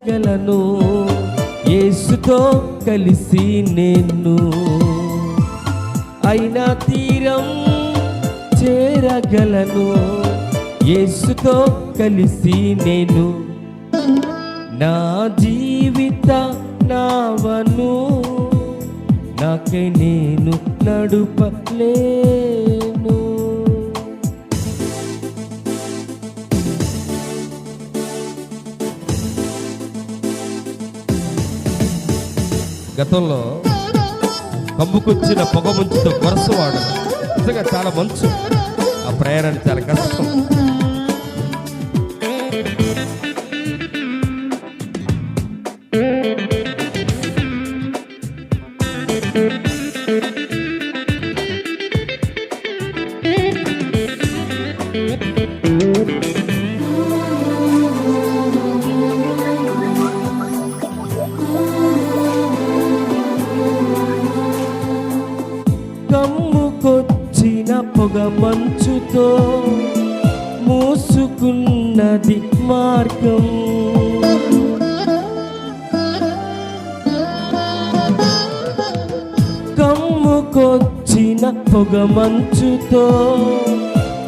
గలను యేసుతో కలిసి నేను అయినా తీరం చేరగలను యేసుతో కలిసి నేను నా జీవిత నావను నాకై నేను నడుపలేను. గతంలో కమ్ముకొచ్చిన పొగ మంచుతో వరసవాడు నిజంగా చాలా మంచు, ఆ ప్రయాణానికి చాలా కష్టం. కమ్ముకొచ్చిన పొగ మంచుతో మూసుకున్నది మార్గం, కమ్ముకొచ్చిన పొగ మంచుతో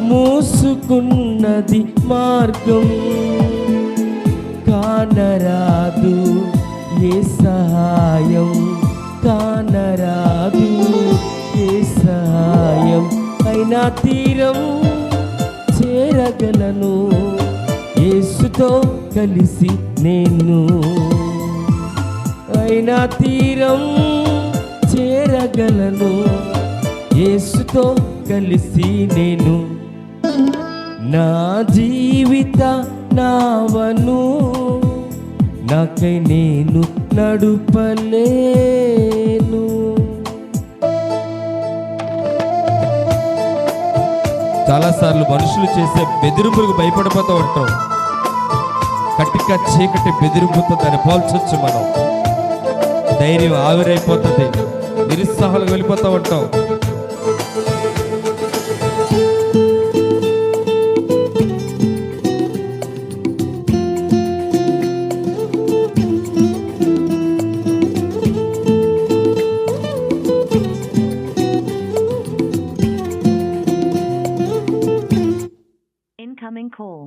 మూసుకున్నది మార్గం, కానరాదు ఏ సహాయం, కానరాదు ఏ సహాయం, అయినా తీరం చేరగలను యేసుతో కలిసి నేను అయినా తీరం చేరగలను యేసుతో కలిసి నేను నా జీవిత నావను నాకై నేను నడుపలేను. చాలాసార్లు మనుషులు చేసే బెదిరింపులకు భయపడిపోతూ ఉంటాం. కటిక చీకటి బెదిరింపుతో దాన్ని పోల్చొచ్చు మనం. ధైర్యం ఆవిరైపోతుంది, నిరుత్సాహాలకు వెళ్ళిపోతూ ఉంటాం. Incoming call.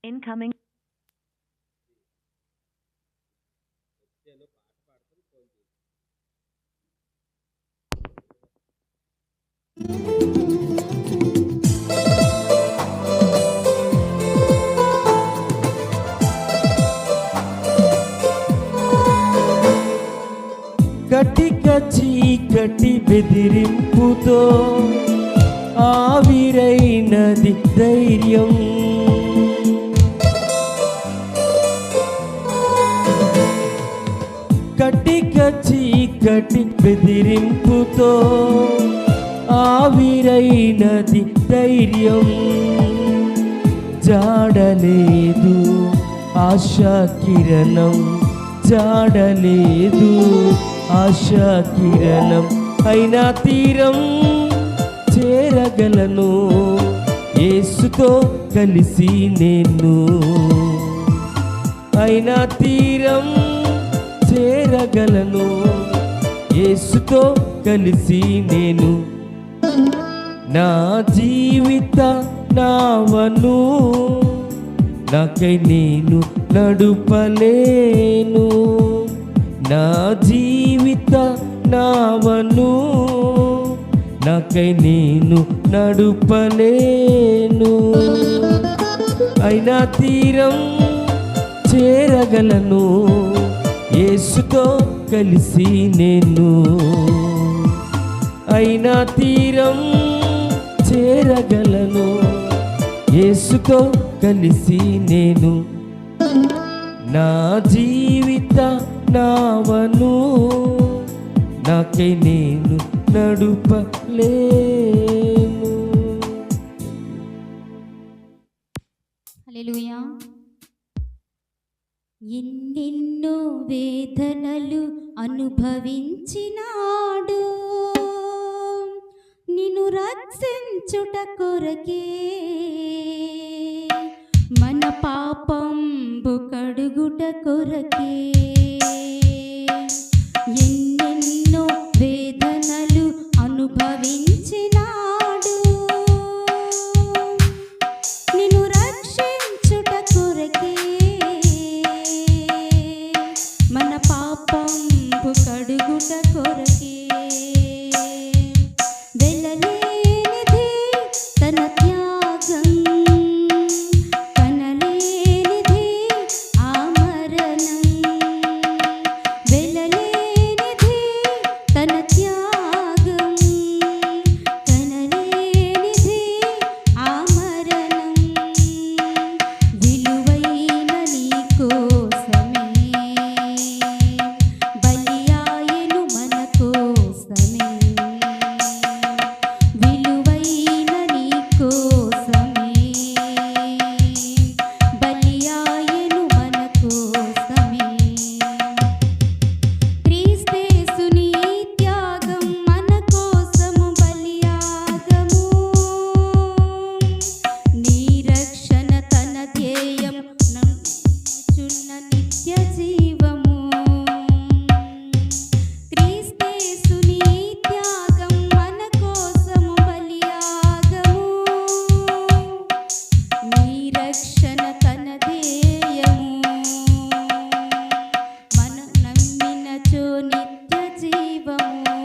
Incoming. కటిక చీకటి బెదిరింపుతో ఆవిరైనది ధైర్యం, కటిక చీకటి బెదిరింపుతో ఆవిరైనది ధైర్యం, జాడలేదు ఆశా కిరణం, జాడలేదు ఆశా కిరణం, అయినా తీరం చేరగలను యేసుతో కలిసి నేను అయినా తీరం చేరగలను యేసుతో కలిసి నేను నా జీవిత నావను నాకై నేను నడుపలేను, నా జీవిత నావను నాకై నేను నడుపలేను, అయినా తీరం చేరగలను యేసుతో కలిసి నేను అయినా తీరం చేరగలను యేసుతో కలిసి నేను నా జీవిత నావను నాకై నేను నడుపలేను. హల్లెలూయా. ఎన్నెన్నో వేదనలు అనుభవించినాడు నిన్ను రక్షించుట కొరకే మన పాపంబు కడుగుట కొరకే ఎన్నెన్నో వేదనలు అనుభవించినాడు. నిన్ను రక్షించుట కొరకే మన పాపంబు కడుగుట కొరకే వెలలేనిది తన త్యాగం, కనలేనిది ఆ మరణం. వెలలేనిది తన త్యాగం, కనలేనిది ఆ మరణం. విలువైన నీ కోసమే బలియాయెను మన కోసమే. విలువైన నీ కోసమే బలియాయెను మన కోసమే. క్రీస్తేసుని త్యాగం మన కోసము బలియాగము. నీ రక్షణ తన ధ్యేయం చున్న నిత్య జీవము. క్రీస్తేసుని త్యాగం మన కోసము బలియాగము. నీ రక్షణ తన ధ్యేయము. మన నమ్మినచో నిత్య జీవము.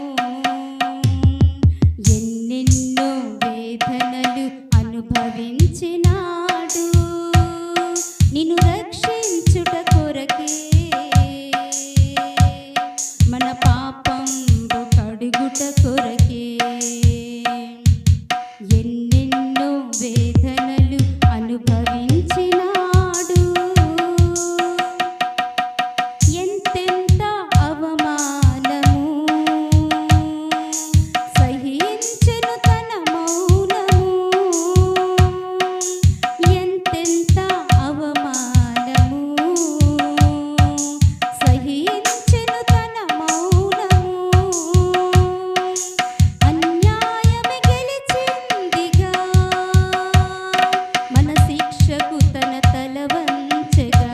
ఎన్నెన్నో వేదనలు అనుభవించినాడు నిన్ను రక్షించుట కొరకే మన పాపంబు కడుగుట కొరకే. ఎన్నెన్నో వేదనలు అనుభవించినాడు. ఎంతెంత అవమానము సహించెను తన మౌనము. ఎంతెంత అవమానము సహించెను తన మౌనము. అన్యాయమే గెలిచిందిగా మన శిక్షకు తన తల వంచెగా.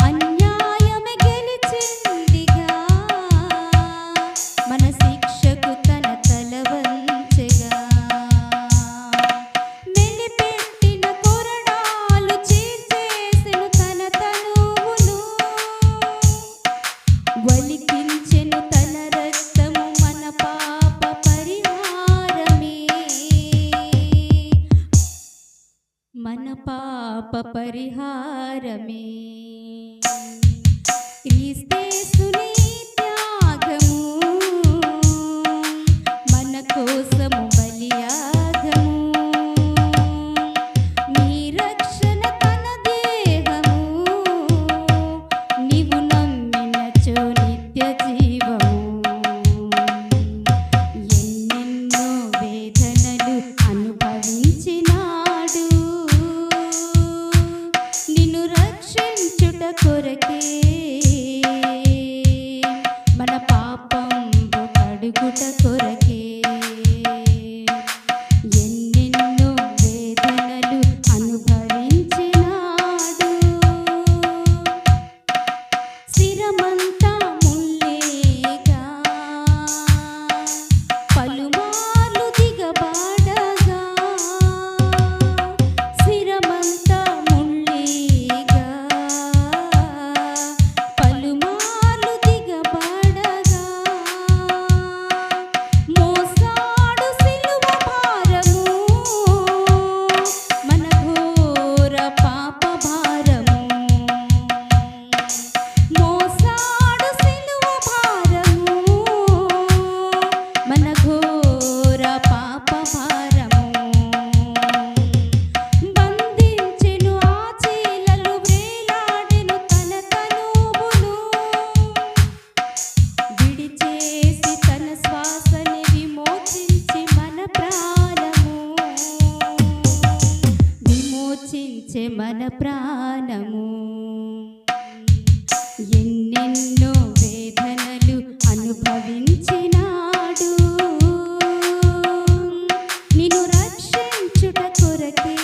అన్యాయమే గెలిచిందిగా మన శిక్షకు తన తల వంచెగా. మెలిపెట్టిన కొరడాలు చీల్చేసెను తన తనువును. వలికించెను తన రక్తము మన పాప పరిహారమే. మన పాప పరిహారమే. క్రీస్తేసుని త్యాగము మన కోసము బలియాగము. నీ రక్షణ తన దేహము. నీవు నమ్మినచో నిత్య జీవము. ఎన్నెన్నో వేదనలు అనుభవించినాడు నిన్ను రక్షించుట కొరకే మన పాపంబు కడుగుట కొరకే. ఎన్నెన్నో వేదనలు అనుభవించినాడు. శిరమంతా ముల్లేగా పలుమార్లు దిగబాడగా. శిరమంతా ముల్లేగా పలుమార్లు దిగబాడగా. మోసాడు సిలువ భారము మన ఘోర పాప భారము. మోసాడు సిలువ భారము మన ఘోర పాప భారము. బంధించెను ఆ చీలలు వేలాడెను తన తనువును. విడిచేసి తన శ్వాసని విమోచించి మన ప్రాణము. విమోచించే మన ప్రాణము. ఎన్నెన్నో వేదనలు అనుభవించినాడు నిన్ను రక్షించుట కొరకే.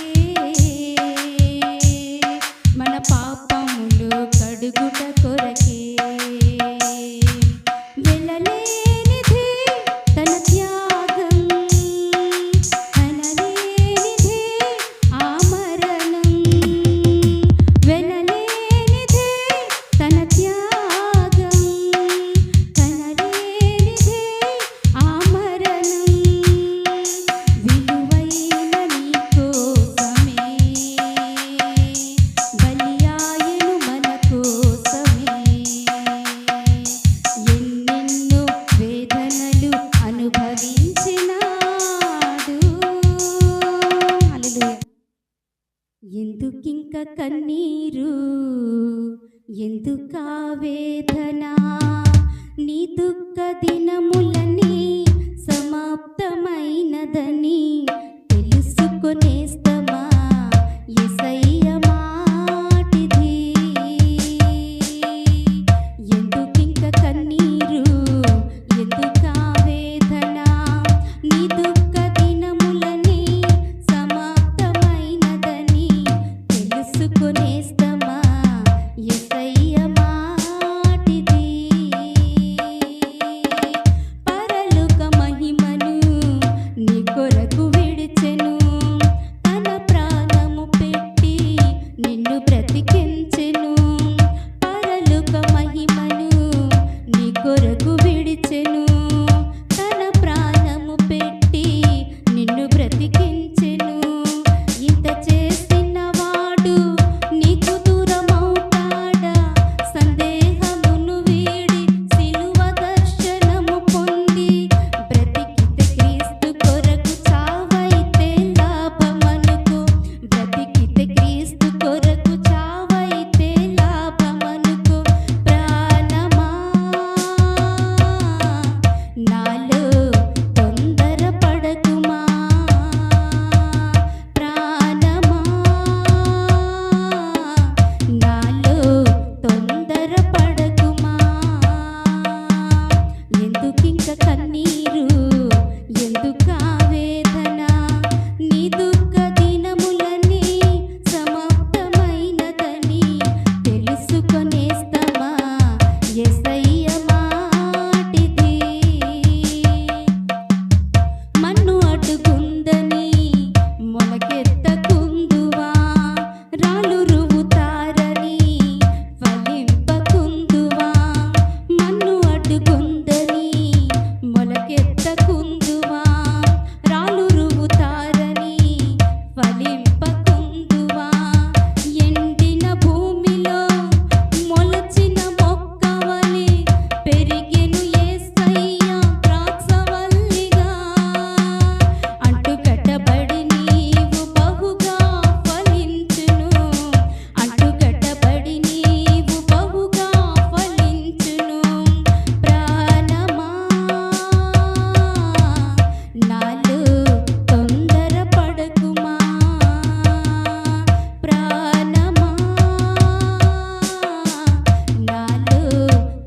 కన్నీరు ఎందుకా వేదన నీ దుఃఖ దినములని సమాప్తమైనదని తెలుసుకొనేస్తమా యేసయ్య మాటిది ఎందుకింక కన్నీరు ఎందుకా వేదన నీ దుఃఖ దినములని సమాప్తమైనదని తెలుసుకొనేస్తమా యేసయ్య మాటిది పరలోక మహిమను నీ కొరకు విడిచెను తన ప్రాణము పెట్టి నిన్ను బ్రతికించెను పరలోక మహిమను నీ కొరకు విడిచెను తన ప్రాణము పెట్టి నిన్ను బ్రతికించెను ఇంత చేసిన వాడు నీకు దూరమవుతాడా సందేహమును వీడి సిలువ దర్శనము పొంది బ్రతికితే క్రీస్తు కొరకు చావైతే లాభమనుకో బ్రతికితే క్రీస్తు కొరకు చావైతే లాభమనుకో ప్రాణమా నాలో తొందరపడకుమా ప్రాణమా నాలో తొందరపడకుమా ఎందుకింక కన్నీరు ఎందుకా వేదన నీ దుఃఖ దినములని సమాప్తమైనదని తెలుసుకొనేస్తమా యేసయ్య మాటిది మన్ను అడ్డుకుందని మొలకెత్తకుందువా రాళ్ళు రువుతారని ఫలింపకుందువా మన్ను అడ్డుకుందని మొలకెత్తకుందువా రాళ్ళు రువుతారని ఫలింపకుందువా ఎండిన భూమిలో మొలచిన మొక్కవలె పెరిగెను యేసయ్య ద్రాక్షవల్లిగా అంటుకట్టబడి నీవు బహుగా ఫలించును అంటుకట్టబడి నీవు బహుగా ఫలించును ప్రాణమా నాలో తొందరపడకుమా ప్రాణమా నాలో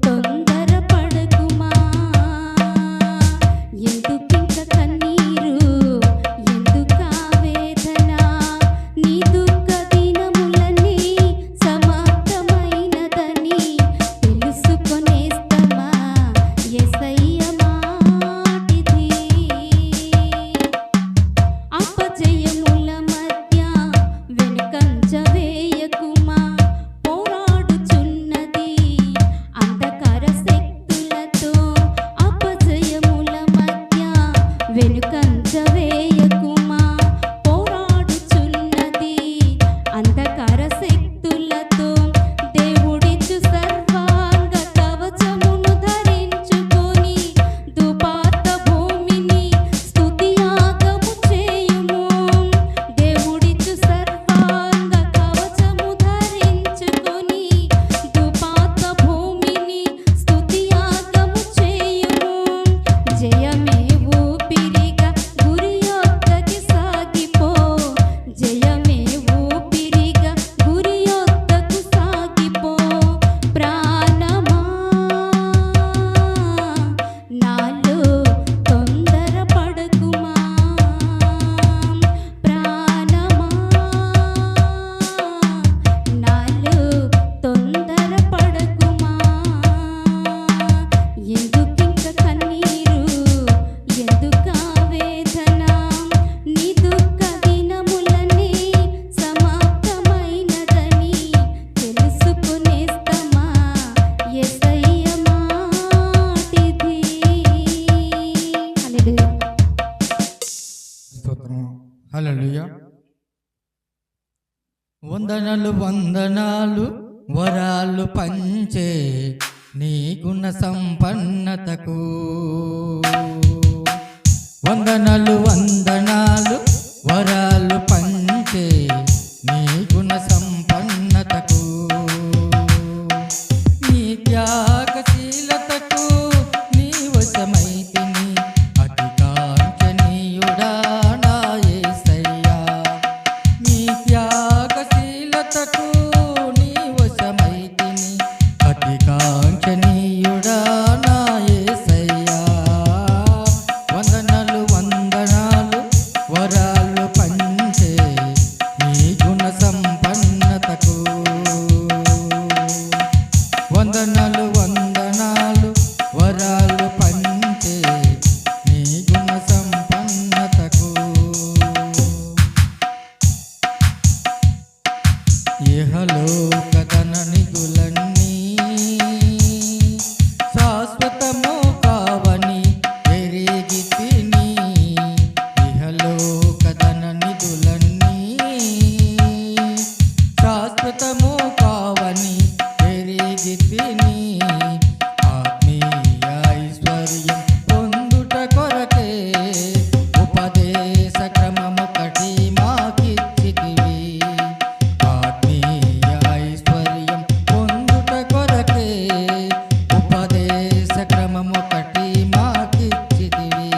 తొందరపడకుమా ఎందుకింక కన్నీరు ఎందుకా వేదన నీ దుఃఖ దినములని సమాప్తమైనదని తెలుసుకొనేస్తమా యేసయ్య మాటిది అపజయముల మధ్య వెనుకంజ వేయకుమా పోరాడుచున్నది అంధకార శక్తులతో అపజయముల మధ్య వెనుకంజ వేయకుమా పోరాడుచున్నది అంధకార శక్తులతో దేవుడిచ్చు సర్వాంగ కవచమును ధరించుకొని దుపాత భూమిని స్తుతియాగము చేయుము దేవుడిచ్చు సర్వాంగ కవచము ధరించుకొని దుపాత భూమిని స్తుతియాగము చేయుము జయమే ఊపిరిగా గురి యొద్దకి సాగిపో జయమే ఊపిరిగా గురి యొద్దకు సాగిపో ప్రాణమా నాలో తొందరపడకుమా ప్రాణమా నాలో తొందరపడకుమా ఎందుకింక కన్నీరు ఎందుకా వేదన నీ దుఃఖ దినములని సమాప్తమైనదని తెలుసుకొనేస్తమా యేసయ్య మాటిది హల్లెలూయా స్తోత్రం హల్లెలూయా వందనాలు వందనాలు వరాలు పంచే నీ గుణ సంపన్నతకు వందనాలు వందనాలు వరాలు పంచే నీ గుణ సంపన్న సంపన్నతకు. వందనాలు వందనాలు వరాలు పంచే నీ గుణ సంపన్నతకు. ఇహలోక ధన నిధులన్నీ శాశ్వతము కావని ఎరిగి తిని. ఇహలోక ధన నిధులన్నీ శాశ్వతము కావని ఎరిగి తిని. ఆత్మీయ ఐశ్వర్యం పొందుట కొరకే ఉపదేశ క్రమమొకటి మాకిచ్చితివి. ఆత్మీయ ఐశ్వర్యం పొందుట కొరకే ఉపదేశ క్రమమొకటి మాకిచ్చితివి.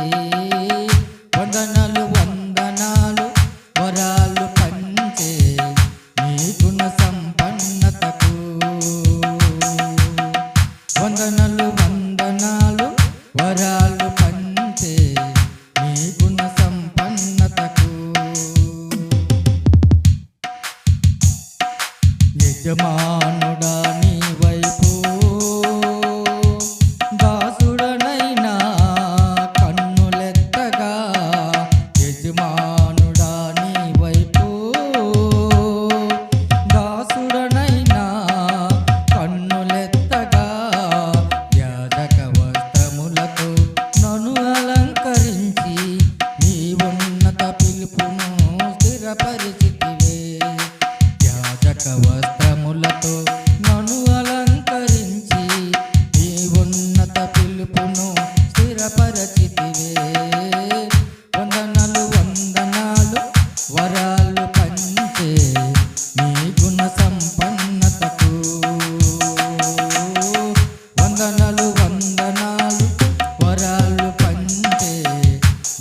వందనాలు వందనాలు వరాలు పంచే నీ గుణ సంపన్నతకు. వందనాలు వందనాలు వరాలు పంచే నీ గుణ సంపన్నతకు. యజమానుడా నీ వైపు దాసుడనైనా కన్నులెత్తగా. యజమానుడా నీ వైపు దాసుడనైనా కన్నులెత్తగా. యాజక వస్త్రములతో నన్ను అలంకరించి నీ ఉన్నత పిలుపును స్థిరపరిచితివే. యాజక వస్త్రములతో నన్ను అలంకరించి నీ ఉన్నత పిలుపును స్థిరపరచితివే. వందనాలు వందనాలు వరాలు పంచే నీ గుణ సంపన్నతకు. వందనాలు వందనాలు వరాలు పంచే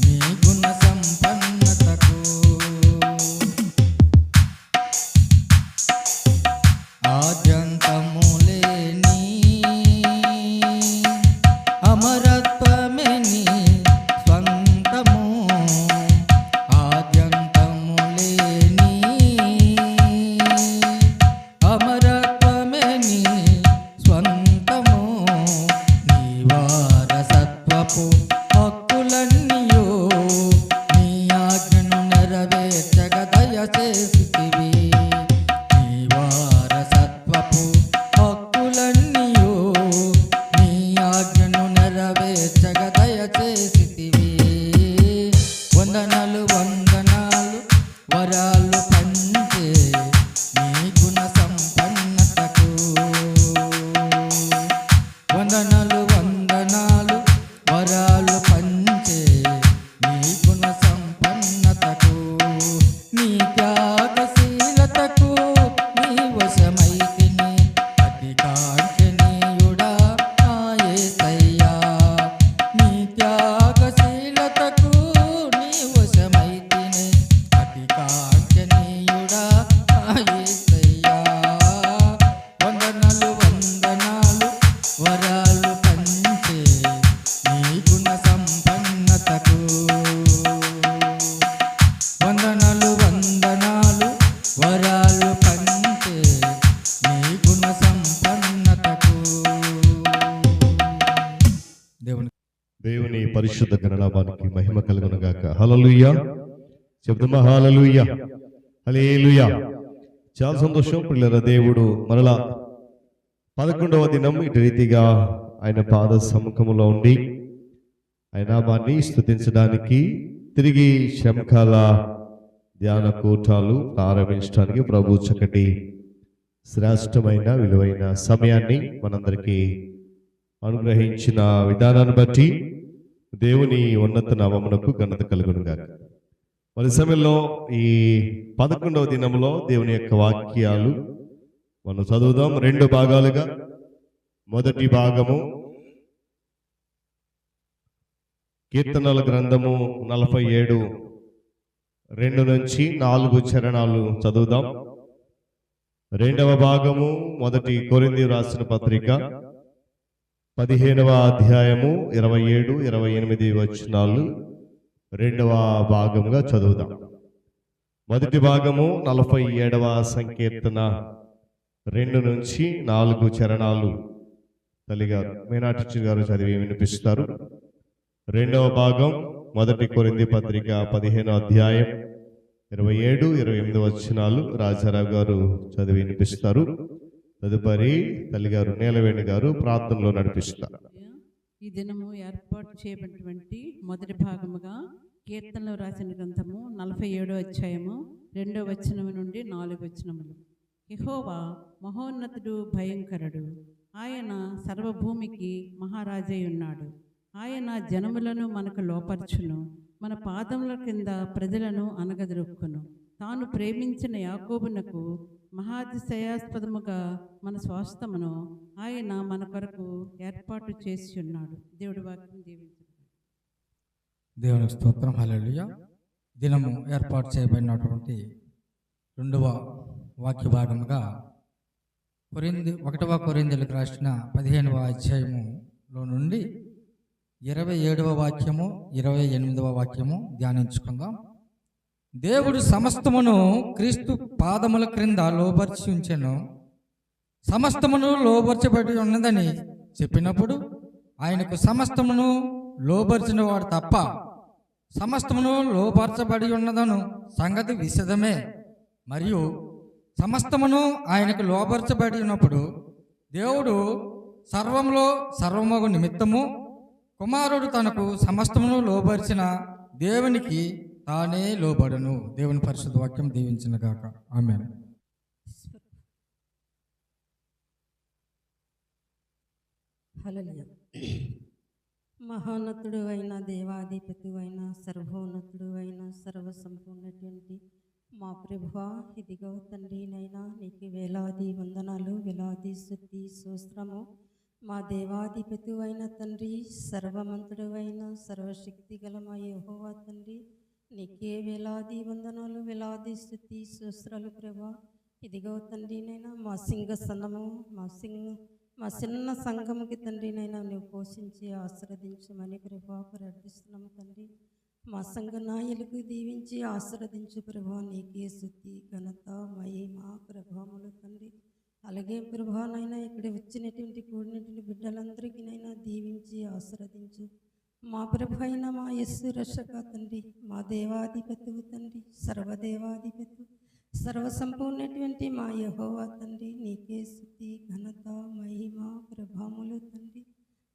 నీ గుణ సంపన్నతకు. ఆద్యంతము లేని అమరత్వమే నీ స్వంతము. ఆద్యంతము లేని అమరత్వమే నీ స్వంతము. నీ వారసత్వపు హక్కులన్నీయు నీ ఆజ్ఞను నెరవేర్చగ దయచేసితివి. నీ వారసత్వపు హక్కులన్నీయు నీ ఆజ్ఞను నెరవేర్చగ దయచేసితివి. వందనాలు వందనాలు వరాలు పంచే నీ గుణ సంపన్నతకు. వందనాలు వందనాలు వరాలు పంచే నీ గుణ సంపన్నతకు. నీ త్యాగశీలతకు నీ వశమైతిని అతి కాంక్షణీయుడా నా యేసయ్యా. నీ త్యాగశీలతకు నీ వశమైతిని అతి కాంక్షణీయుడా నా యేసయ్యా. వందనాలు వందనాలు వరాలు పంచే నీ గుణ సంపన్నతకు. వందనాలు వందనాలు వరాలు పంచే నీ గుణ సంపన్నతకు. దేవుని దేవుని పరిశుద్ధ గణనామానికి మహిమ కలుగును గాక. హల్లెలూయా. శబ్దమా హల్లెలూయా. హల్లెలూయా. చాలా సంతోషం పిల్లల. దేవుడు మరలా 11వ దినం ఇటు రీతిగా ఆయన పాద సముఖములో ఉండి ఆయన నామాన్ని స్తుతించడానికి తిరిగి శ్రమకాల ధ్యాన కూటాలు ప్రారంభించడానికి ప్రభు చక్కటి శ్రేష్టమైన విలువైన సమయాన్ని మనందరికీ అనుగ్రహించిన విధానాన్ని బట్టి దేవుని ఉన్నత నామమునకు ఘనత కలుగును గాక. మరి సమయంలో ఈ 11వ దినంలో దేవుని యొక్క వాక్యాలు మనం చదువుదాం. 2 భాగాలుగా. మొదటి భాగము కీర్తనల గ్రంథము 47:2 నుంచి 4 చరణాలు చదువుదాం. 2వ భాగము మొదటి కొరింథీ రాసిన పత్రిక 15వ అధ్యాయము 27-28 వచనాలు 2వ భాగంగా చదువుదాం. మొదటి భాగము 47వ సంకీర్తన 2 నుంచి 4 చరణాలు తల్లిగారు మీనాటి గారు చదివి వినిపిస్తారు. రెండవ భాగం మొదటి కొరింథీ పత్రిక 15వ అధ్యాయం 27-28 వచనాలు రాజారావు గారు చదివి వినిపిస్తారు. తదుపరి తల్లిగారు నీలవేణి గారు ప్రార్థనలో నడిపిస్తారు. ఈ దినము ఏర్పాటు చేయబడినటువంటి మొదటి భాగముగా కీర్తనలో రాసిన గ్రంథము 47వ అధ్యాయము 2వ వచనం నుండి 4 వచనములు. యెహోవా మహోన్నతుడు, భయంకరుడు. ఆయన సర్వభూమికి మహారాజై ఉన్నాడు. ఆయన జనములను మనకు లోపర్చును, మన పాదముల కింద ప్రజలను అనగదొరుక్కును. తాను ప్రేమించిన యాకోబునకు మహాతిశయాస్పదముగా మన స్వాస్థ్యమును ఆయన మన కొరకు ఏర్పాటు చేసి ఉన్నాడు. దేవుడి వాక్యం దీవించు. దేవునికి స్తోత్రం. హల్లెలూయా. దినము ఏర్పాటు చేయబడినటువంటి 2వ వాక్య భాగముగా 1వ కొరింథీయులకు రాసిన 15వ అధ్యాయములో నుండి 27వ వాక్యము 28వ వాక్యము ధ్యానించుకుందాం. దేవుడు సమస్తమును క్రీస్తు పాదముల క్రింద లోబర్చి ఉంచెను. సమస్తమును లోబర్చబడి ఉన్నదని చెప్పినప్పుడు ఆయనకు సమస్తమును లోబర్చిన వాడు తప్ప సమస్తమును లోబర్చబడి ఉన్నదను సంగతి విశదమే. మరియు సమస్తమును ఆయనకు లోబర్చబడి ఉన్నప్పుడు దేవుడు సర్వంలో సర్వమగు నిమిత్తము కుమారుడు తనకు సమస్తమును లోబర్చిన దేవునికి తానే లోబడును. దేవుని పరిశుద్ధ వాక్యం దీవించిన గాక. ఆమేన్. హల్లెలూయా. మహోన్నతుడు అయిన దేవాధిపతి అయిన సర్వోన్నతుడు అయిన సర్వసంపూర్ణటువంటి మా ప్రభువా, ఇదిగో తండ్రి నైనా నీకు వేలాది వందనాలు, వేలాది స్తుతి స్తోత్రము. మా దేవాధిపతి అయిన తండ్రి, సర్వమంతుడు అయిన సర్వశక్తి గల మా యెహోవా తండ్రి, నీకే వేలాది వందనాలు, వేలాది స్తుతి స్తోత్రాలు ప్రభా. ఇదిగో తండ్రి నైనా మా సింగసనము, మా చిన్న సంఘముకి తండ్రి నైనా నువ్వు పోషించి ఆశీర్వదించమని ప్రభా ప్రార్థిస్తున్నాము తండ్రి. మా సంఘ నాయకులకు దీవించి ఆశీర్వదించు ప్రభా. నీకే స్తుతి ఘనత మహిమ ప్రభావములు తండ్రి. అలాగే ప్రభానైనా ఇక్కడ వచ్చినటువంటి కూడినటువంటి బిడ్డలందరికీ నైనా దీవించి ఆశీర్వదించు. మా ప్రభు అయిన మా యేసు రక్షక తండ్రి, మా దేవాధిపతి తండ్రి, సర్వదేవాధిపతి సర్వసంపూర్ణటువంటి మా యెహోవా తండ్రి, నీకే స్తుతి ఘనత మహిమ ప్రభావములు తండ్రి.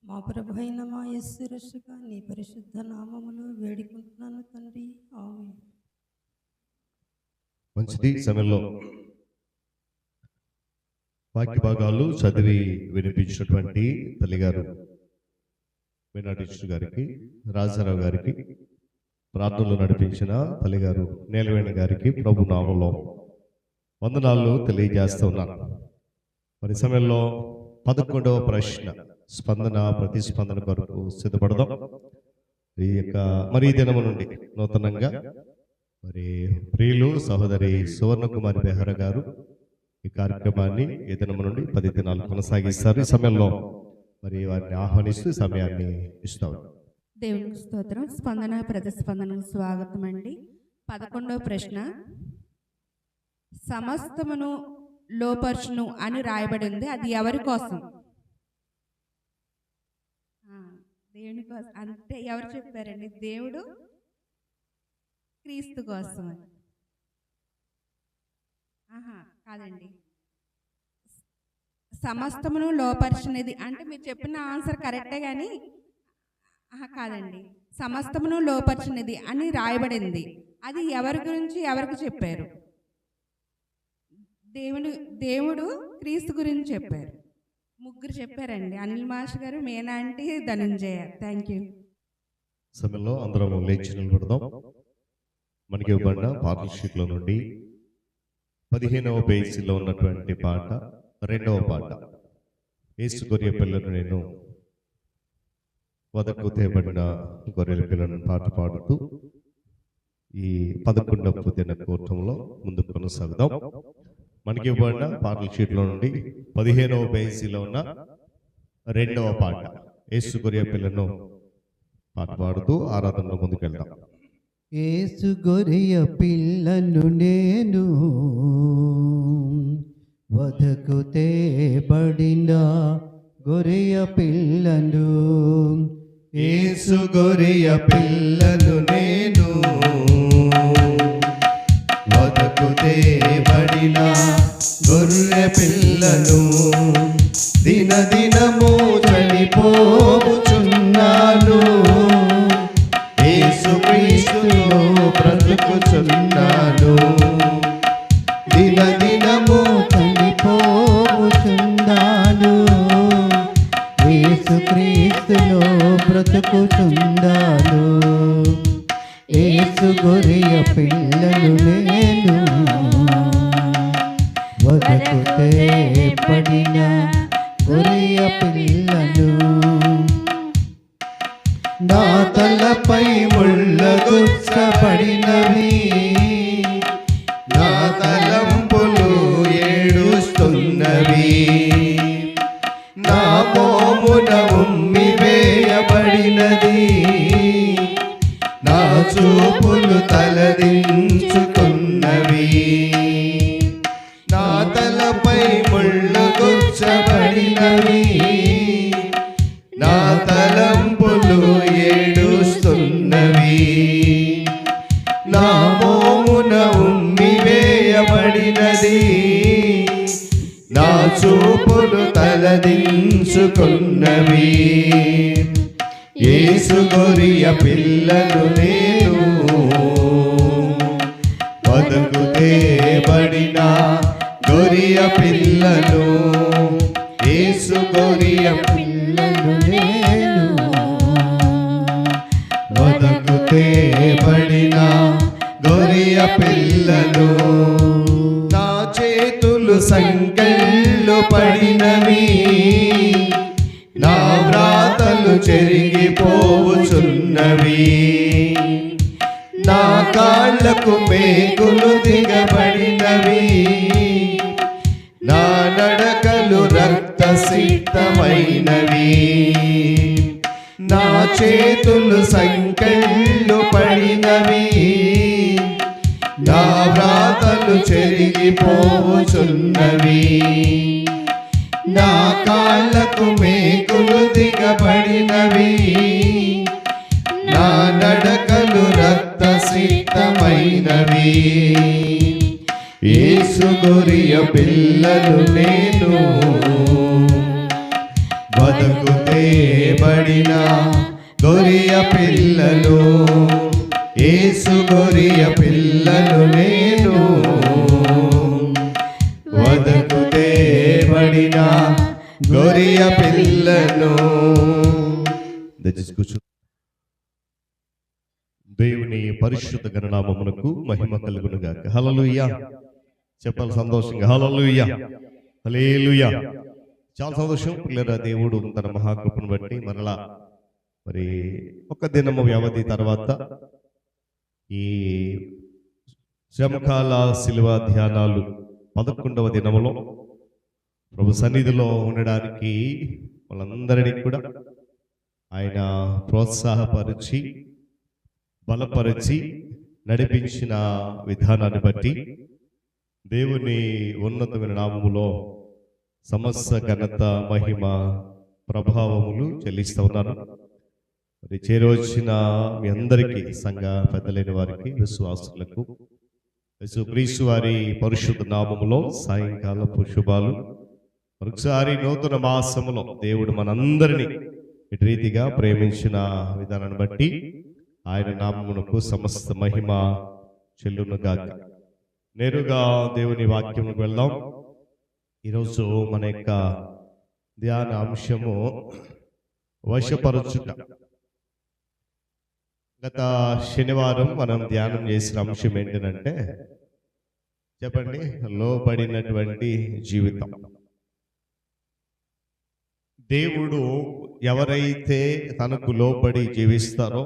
మా ప్రభు అయిన మా యేసు రక్షక నీ పరిశుద్ధ నామములో వేడుకుంటున్నాను తండ్రి. ఆమేన్. మంచిది. సమయంలో వాక్య భాగాలు చదివి వినిపించినటువంటి తల్లిగారు మీనాటి గారికి, రాజారావు గారికి, ప్రార్థనలు నడిపించిన తల్లిగారు నీలవేణి గారికి ప్రభు నామములో వందనాలు తెలియజేస్తూ ఉన్నాను. మరి సమయంలో 11వ ప్రశ్న స్పందన ప్రతిస్పందన కొరకు సిద్ధపడదాం. ఈ యొక్క మరి దినము నుండి నూతనంగా మరి ప్రియులు సహోదరి సువర్ణకుమారి బెహరా గారు ఈ కార్యక్రమాన్ని ఈ దినము నుండి 10 దినాలు కొనసాగిస్తారు. ఈ సమయంలో మరి వారిని ఆహ్వానిస్తూ సమయాన్ని ఇస్తాం. దేవునికి స్తోత్రం. స్పందన ప్రతిస్పందనకు స్వాగతం అండి. 11వ ప్రశ్న, సమస్తమును లోపర్చును అని రాయబడింది, అది ఎవరి కోసం? దేవుని కోసం. అంటే ఎవరు చెప్పారండి? దేవుడు క్రీస్తు కోసం. కాదండి, సమస్తమును లోపర్చినది అంటే మీరు చెప్పిన ఆన్సర్ కరెక్టే కానీ కాదండి. సమస్తమును లోపర్చినది అని రాయబడింది, అది ఎవరి గురించి ఎవరికి చెప్పారు? దేవుడు క్రీస్తు గురించి చెప్పారు. ముగ్గురు చెప్పారండి, అనిల్ మాష్ గారు, మేనా ఆంటీ, ధనంజయ. Thank you. సమయంలో అందరం లేచి నిలబడదాం. మనకి ఇవ్వబడిన పాటల షీట్లో నుండి 15వ పేజీలో ఉన్నటువంటి పాట 2వ పాట, యేసు గొర్రె పిల్లను నేను వదకు తేబడిన గొర్రెల పిల్లను పాట పాడుతూ ఈ 11వ దిన కూటంలో ముందుకు కొనసాగుదాం. మనకి ఇవ్వబడిన పాటల షీట్లో నుండి 15వ పేజీలో ఉన్న 2వ పాట, యేసు గొర్రె పిల్లను పాట పాడుతూ ఆరాధనలో ముందుకెళ్దాం. యేసు గొర్రెయ పిల్లను నేను, వధకు తేబడిన గొర్రెయ పిల్లను. యేసు గొర్రెయ పిల్లను నేను, వధకు తేబడిన గొర్రె పిల్లను. దినదినము చనిపోచున్నాను, యేసు క్రీస్తులో బ్రతుకుచున్నాను. దినదినము చనిపోచున్నాను, యేసు క్రీస్తులో బ్రతుకుచున్నాను. యేసు గొర్రెయ పిల్లను నేను, వధకు తేబడిన గొర్రెయ పిల్లను. నా తలపై ముళ్ళగుచ్చబడినవి, నా తలంపులు ఏడుస్తున్నవి. నా మోమున ఉమ్మి వేయబడినది, నా చూపులు తలదించుకున్నవి. నా తలపై ముళ్ళగుచ్చబడినవి, నా తలంపులు ఏడుస్తున్నవి. నా మోమున ఉమ్మి వేయబడినది, నా చూపులు తలదించుకున్నవి. యేసు గొర్రెయ పిల్లను నేను, వధకు తేబడిన గొర్రెయ పిల్లను. యేసు గొర్రెయ పిల్లను నేను, వధకు తేబడిన గొర్రెయ పిల్లను. నా చేతులు సంకెళ్ళు పడినవి, నా వ్రాతలు చెరిగిపోవుచున్నవి. నా కాళ్ళకు మేకులు దిగబడినవి, నా నడకలు రక్తసిక్తమైనవి. నా చేతులు సంకెళ్ళు పడినవి, నా వ్రాతలు చెరిగిపోవుచున్నవి. నా కాళ్ళకు మేకులు దిగబడినవి, నా నడకలు రక్తసిక్తమైనవి. యేసు గొర్రెయ పిల్లను నేను, వధకు తేబడిన గొర్రెయ పిల్లను. యేసు గొర్రెయ పిల్లను నేను, వధకు తేబడిన గొర్రెయ పిల్లను. దేవుని పరిశుద్ధ గణనామమునకు మహిమ కలుగును గాక. హల్లెలూయా. చెప్పాలి సంతోషంగా, హల్లెలూయా, హల్లెలూయా. చాలా సంతోషం పిల్లరా. దేవుడు తన మహాకృపను బట్టి మరలా మరి ఒక దినము వ్యవధి తర్వాత ఈ శ్రమకాల శిలువ ధ్యానాలు 11వ దినములో ప్రభు సన్నిధిలో ఉండడానికి వాళ్ళందరినీ కూడా ఆయన ప్రోత్సాహపరిచి బలపరిచి నడిపించిన విధానాన్ని బట్టి దేవుని ఉన్నతమైన నామములో సమస్త ఘనత మహిమ ప్రభావములు చెల్లిస్తూ ఉన్నాను. మరి చేరవచ్చిన మీ అందరికీ, సంఘ పెద్దలైన వారికి, విశ్వాసులకు యేసుక్రీస్తు వారి పరిశుద్ధ నామములో సాయంకాలపు శుభాలు. మరొకసారి నూతన మాసములో దేవుడు మనందరినీ ఇటు రీతిగా ప్రేమించిన విధానాన్ని బట్టి ఆయన నామమునకు సమస్త మహిమ చెల్లునుగాక. నేరుగా దేవుని వాక్యముకు వెళ్దాం. ఈరోజు మన యొక్క ధ్యాన అంశము వశపరచుట. గత శనివారం మనం ధ్యానం చేసిన అంశం ఏంటంటే, చెప్పండి, లోబడినటువంటి జీవితం. దేవుడు ఎవరైతే తనకు లోబడి జీవిస్తారో,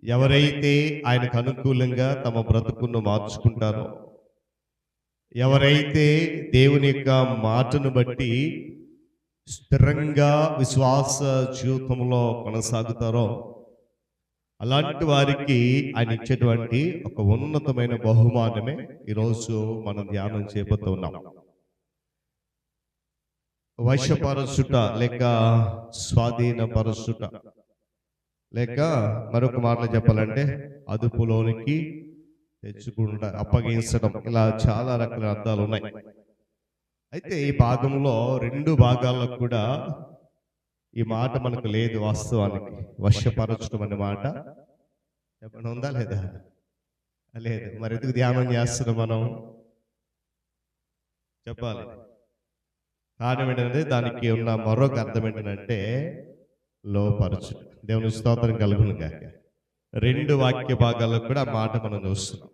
ఎవరైతే ఆయనకు అనుకూలంగా తమ బ్రతుకును మార్చుకుంటారో, ఎవరైతే దేవుని యొక్క మాటను బట్టి స్థిరంగా విశ్వాస జీవితంలో కొనసాగుతారో, అలాంటి వారికి ఆయన ఇచ్చేటువంటి ఒక ఉన్నతమైన బహుమానమే ఈరోజు మనం ధ్యానం చేయబోతున్నాం. వశపరచుట లేక స్వాధీనపరచుట, లేక మరొక మాటలో చెప్పాలంటే అదుపులోనికి తెచ్చుకుంటా, అప్పగించడం, ఇలా చాలా రకాల అర్థాలు ఉన్నాయి. అయితే ఈ భాగంలో 2 భాగాల్లో కూడా ఈ మాట మనకు లేదు. వాస్తవానికి వశపరచడం అనే మాట చెప్పండి, ఉందా లేదా? లేదు. మరి ఎందుకు ధ్యానం చేస్తున్నాం మనం? చెప్పాలి. కారణం ఏంటంటే దానికి ఉన్న మరొక అర్థం ఏంటంటే లోపరచు. దేవుని స్తోత్రం కలుగును గాక. 2 వాక్య భాగాల్లో కూడా ఆ మాట మనం చూస్తున్నాం.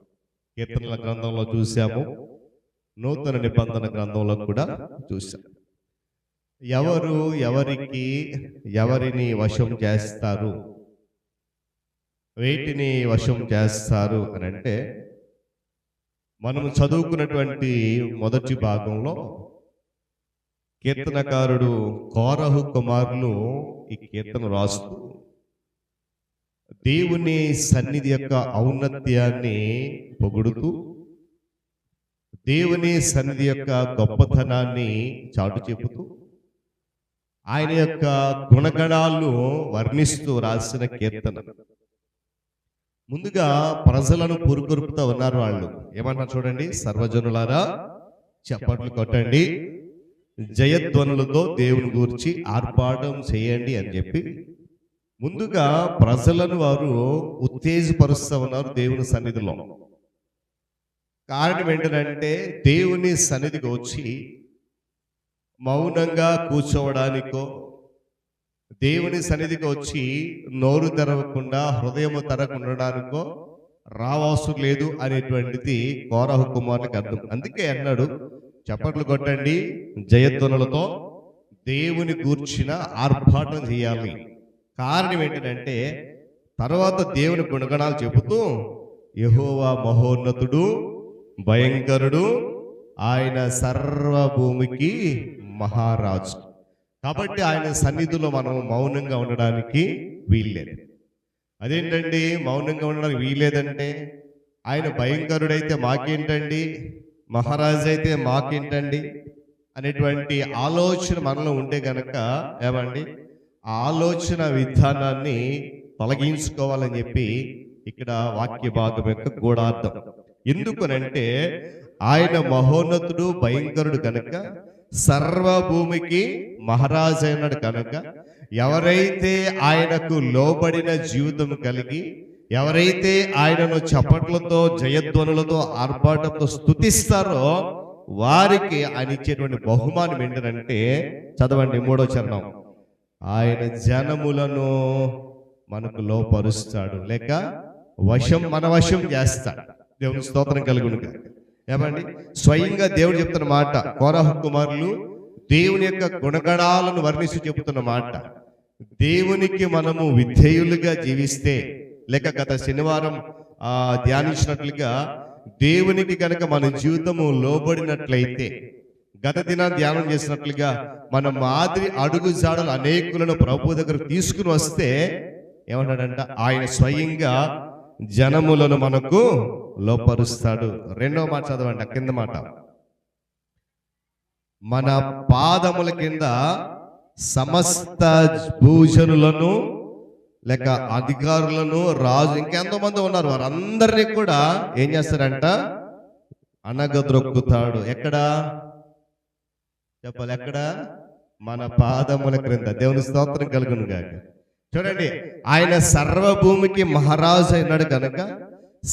కీర్తనల గ్రంథంలో చూసాము, నూతన నిబంధన గ్రంథంలో కూడా చూసాం. ఎవరు ఎవరిని వశం చేస్తారు, వేటిని వశం చేస్తారు అని అంటే, మనం చదువుకున్నటువంటి మొదటి భాగంలో కీర్తనకారుడు కోరహు కుమారులు ఈ కీర్తన రాస్తూ దేవుని సన్నిధి యొక్క ఔన్నత్యాన్ని పొగుడుతూ, దేవుని సన్నిధి యొక్క గొప్పతనాన్ని చాటు చెబుతూ, ఆయన యొక్క గుణగణాలను వర్ణిస్తూ రాసిన కీర్తన. ముందుగా ప్రజలను పురుకొరుపుతూ ఉన్నారు వాళ్ళు. ఏమన్నారు చూడండి, సర్వజనులారా చప్పట్లు కొట్టండి, జయధ్వనులతో దేవుని గూర్చి ఆర్భాటం చేయండి అని చెప్పి ముందుగా ప్రజలను వారు ఉత్తేజపరుస్తూ ఉన్నారు దేవుని సన్నిధిలో. కారణం ఏంటంటే దేవుని సన్నిధికి వచ్చి మౌనంగా కూర్చోవడానికో, దేవుని సన్నిధికి వచ్చి నోరు తెరవకుండా హృదయము తెరకుండడానికో రావాల్సి లేదు అనేటువంటిది కోరహు కుమారునికి అర్థం. అందుకే అన్నాడు, చప్పట్లు కొట్టండి, జయధ్వనులతో దేవుని గూర్చిన ఆర్భాటం చేయాలి. కారణం ఏంటంటే తర్వాత దేవుని గుణగణాలు చెబుతూ, యెహోవా మహోన్నతుడు, భయంకరుడు, ఆయన సర్వభూమికి మహారాజు. కాబట్టి ఆయన సన్నిధిలో మనం మౌనంగా ఉండడానికి వీల్లేదు. అదేంటండి మౌనంగా ఉండడానికి వీల్లేదంటే, ఆయన భయంకరుడైతే మాకేంటండి, మహారాజు అయితే మాకేంటండి అనేటువంటి ఆలోచన మనలో ఉంటే గనక ఏమండి, ఆ ఆలోచన విధానాన్ని తొలగించుకోవాలని చెప్పి ఇక్కడ వాక్య భాగం యొక్క గూఢార్థం. ఎందుకనంటే ఆయన మహోన్నతుడు, భయంకరుడు కనుక, సర్వభూమికి మహారాజు అయినాడు కనుక, ఎవరైతే ఆయనకు లోబడిన జీవితం కలిగి, ఎవరైతే ఆయనను చప్పట్లతో, జయధ్వనులతో, ఆర్భాటంతో స్తుతిస్తారో వారికి ఆయన ఇచ్చేటువంటి బహుమానం ఏంటంటే, చదవండి 3వ చరణం, ఆయన జనములను మనకు లోపరుస్తాడు, లేక మన వశం చేస్తాడు. దేవుని స్తోత్రం కలుగును. ఏమండి, స్వయంగా దేవుడు చెప్తున్న మాట, కోరహు కుమారులు దేవుని యొక్క గుణగణాలను వర్ణిస్తూ చెబుతున్న మాట. దేవునికి మనము విధేయులుగా జీవిస్తే, లేక గత శనివారం ధ్యానించినట్లుగా దేవునికి కనుక మన జీవితము లోబడినట్లయితే, గత దినాన్ని ధ్యానం చేసినట్లుగా మన మాదిరి అడుగు జాడలు అనేకులను ప్రభు దగ్గర తీసుకుని వస్తే ఏమంటాడంట, ఆయన స్వయంగా జనములను మనకు లోపరుస్తాడు. 2వ మాట చదవండి, కింద మాట, మన పాదముల కింద సమస్త భూజనులను, లేక అధికారులను, రాజు, ఇంకెంతో మంది ఉన్నారు, వారందరినీ కూడా ఏం చేస్తారంట, అనగద్రొక్కుతాడు. ఎక్కడ చెప్పాలి, ఎక్కడ? మన పాదముల క్రింద. దేవుని స్తోత్రం కలుగును గాక. చూడండి, ఆయన సర్వభూమికి మహారాజు అయినాడు కనుక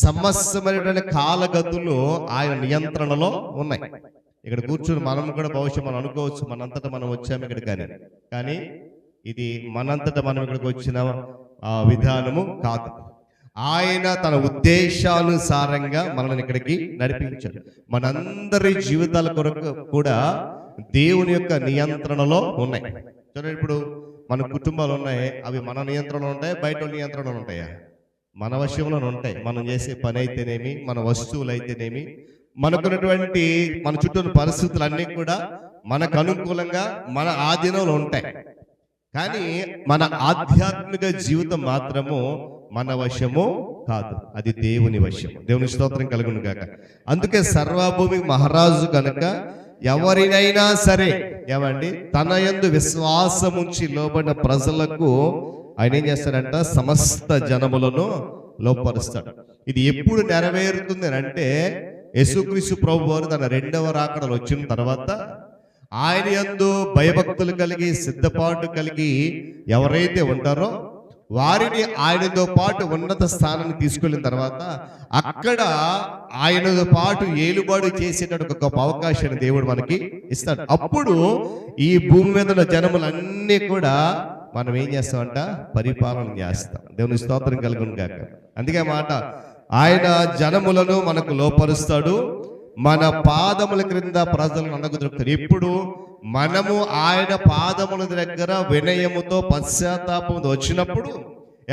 సమస్తమైనటువంటి కాలగతులు ఆయన నియంత్రణలో ఉన్నాయి. ఇక్కడ కూర్చుని మనం కూడా బహుశా మనం అనుకోవచ్చు, మనంతటా మనం వచ్చాము ఇక్కడ, కానీ ఇది మనంతటా మనం ఇక్కడికి వచ్చిన విధానము కాదు. ఆయన తన ఉద్దేశానుసారంగా మనల్ని ఇక్కడికి నడిపించాడు. మనందరి జీవితాల కొరకు కూడా దేవుని యొక్క నియంత్రణలో ఉన్నాయి. చూడండి, ఇప్పుడు మన కుటుంబాలు ఉన్నాయి, అవి మన నియంత్రణలో ఉంటాయి, బయట నియంత్రణలో ఉంటాయా? మన వశంలో ఉంటాయి. మనం చేసే పని అయితేనేమి, మన వస్తువులు అయితేనేమి, మనకున్నటువంటి మన చుట్టూ పరిస్థితులన్నీ కూడా మనకు అనుకూలంగా మన ఆధీనంలో ఉంటాయి. కానీ మన ఆధ్యాత్మిక జీవితం మాత్రము మన వశము కాదు, అది దేవుని వశము. దేవుని స్తోత్రం కలుగును గాక. అందుకే సర్వభూమి మహారాజు కనుక ఎవరినైనా సరే ఏమండి తన యందు విశ్వాసం ఉంచి లోబడిన ప్రజలకు ఆయన ఏం చేస్తాడంట, సమస్త జనములను లోపరుస్తాడు. ఇది ఎప్పుడు నెరవేరుతుంది అంటే యేసుక్రీస్తు ప్రభు వారు తన రెండవ రాకడలో వచ్చిన తర్వాత ఆయన యందు భయభక్తులు కలిగి సిద్ధపాటు కలిగి ఎవరైతే ఉంటారో వారిని ఆయనతో పాటు ఉన్నత స్థానాన్ని తీసుకెళ్ళిన తర్వాత అక్కడ ఆయనతో పాటు ఏలుబడి చేసేటటువంటి ఒక గొప్ప అవకాశాన్ని దేవుడు మనకి ఇస్తాడు. అప్పుడు ఈ భూమి మీద ఉన్న జనములన్నీ కూడా మనం ఏం చేస్తామంట, పరిపాలన చేస్తాం. దేవుని స్తోత్రం కలుగును గాక. అందుకే మాట, ఆయన జనములను మనకు లోపరుస్తాడు, మన పాదముల క్రింద ప్రజలను అనగదొరుకుతాడు. ఇప్పుడు మనము ఆయన పాదముల దగ్గర వినయముతో పశ్చాత్తాపంతో వచ్చినప్పుడు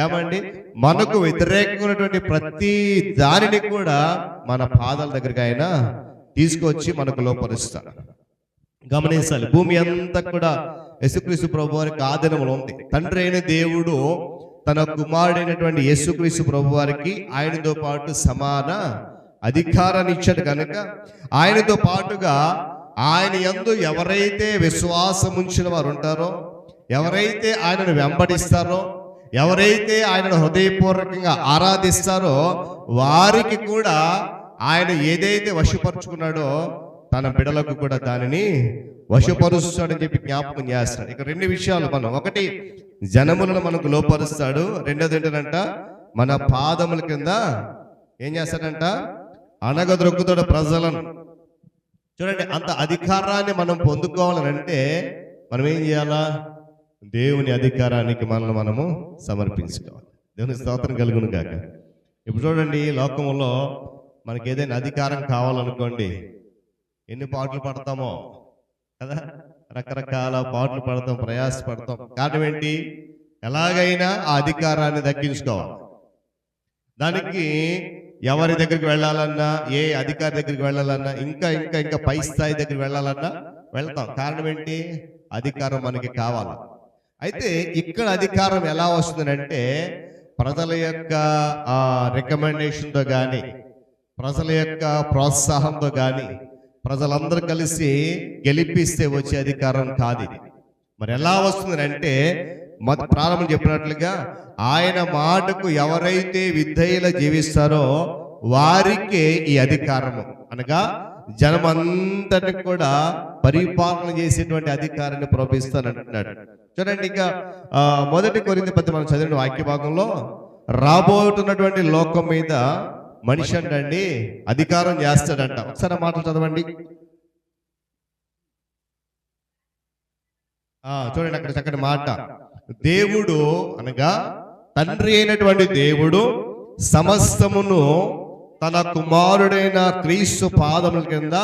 ఏమండి, మనకు వ్యతిరేకమైనటువంటి ప్రతి దానిని కూడా మన పాదాల దగ్గరికి ఆయన తీసుకొచ్చి మనకు లోపరుస్తాడు. గమనించాలి, భూమి అంతా కూడా యేసుక్రీస్తు ప్రభు వారికి ఆధీనంలో ఉంది. తండ్రి అయిన దేవుడు తన కుమారుడైనటువంటి యేసుక్రీస్తు ప్రభు వారికి ఆయనతో పాటు సమాన అధికారాన్ని ఇచ్చాడు కనుక ఆయనతో పాటుగా ఆయన యందు ఎవరైతే విశ్వాసం ఉంచిన వారు ఉంటారో, ఎవరైతే ఆయనను వెంబడిస్తారో, ఎవరైతే ఆయనను హృదయపూర్వకంగా ఆరాధిస్తారో వారికి కూడా ఆయన ఏదైతే వశపరుచుకున్నాడో తన బిడలకు కూడా దానిని వశపరుస్తాడని చెప్పి జ్ఞాపకం చేస్తాడు. ఇక రెండు విషయాలు మనం, ఒకటి జనములను మనకు లోపరుస్తాడు, రెండోది ఏంటంట, మన పాదముల కింద ఏం చేస్తాడంట, అనగదొరుకుతాడు ప్రజలను. చూడండి, అంత అధికారాన్ని మనం పొందుకోవాలనంటే మనం ఏం చేయాలా, దేవుని అధికారానికి మనల్ని మనము సమర్పించుకోవాలి. దేవుని స్తోత్రం కలుగును గాక. ఇప్పుడు చూడండి, లోకంలో మనకి ఏదైనా అధికారం కావాలనుకోండి, ఎన్ని పాటలు పడతామో కదా, రకరకాల పాటలు పడతాం, ప్రయాసపడతాం. కారణం ఏంటి, ఎలాగైనా ఆ అధికారాన్ని దక్కించుకోవాలి. దానికి ఎవరి దగ్గరికి వెళ్ళాలన్నా, ఏ అధికారి దగ్గరికి వెళ్ళాలన్నా, ఇంకా ఇంకా ఇంకా పై స్థాయి దగ్గరికి వెళ్ళాలన్నా వెళ్తాం. కారణం ఏంటి, అధికారం మనకి కావాలి. అయితే ఇక్కడ అధికారం ఎలా వస్తుందంటే ప్రజల యొక్క రికమెండేషన్తో కానీ, ప్రజల యొక్క ప్రోత్సాహంతో కానీ, ప్రజలందరూ కలిసి గెలిపిస్తే వచ్చే అధికారం కాదు ఇది. మరి ఎలా వస్తుందంటే ప్రారంభం చెప్పినట్లుగా ఆయన మాటకు ఎవరైతే విధేయులు జీవిస్తారో వారికే ఈ అధికారము, అనగా జనమంతటిని కూడా పరిపాలన చేసేటువంటి అధికారాన్ని ప్రవేశిస్తానంటున్నాడు. చూడండి, ఇక 1 కొరింథీ పత్రిక మనం చదివిన వాక్య భాగంలో రాబోతున్నటువంటి లోకం మీద మనిషి అంటండి అధికారం చేస్తాడంట. ఒకసారి మాటలు చదవండి. చూడండి, అక్కడ చక్కటి మాట, దేవుడు అనగా తండ్రి అయినటువంటి దేవుడు సమస్తమును తన కుమారుడైన క్రీస్తు పాదముల కింద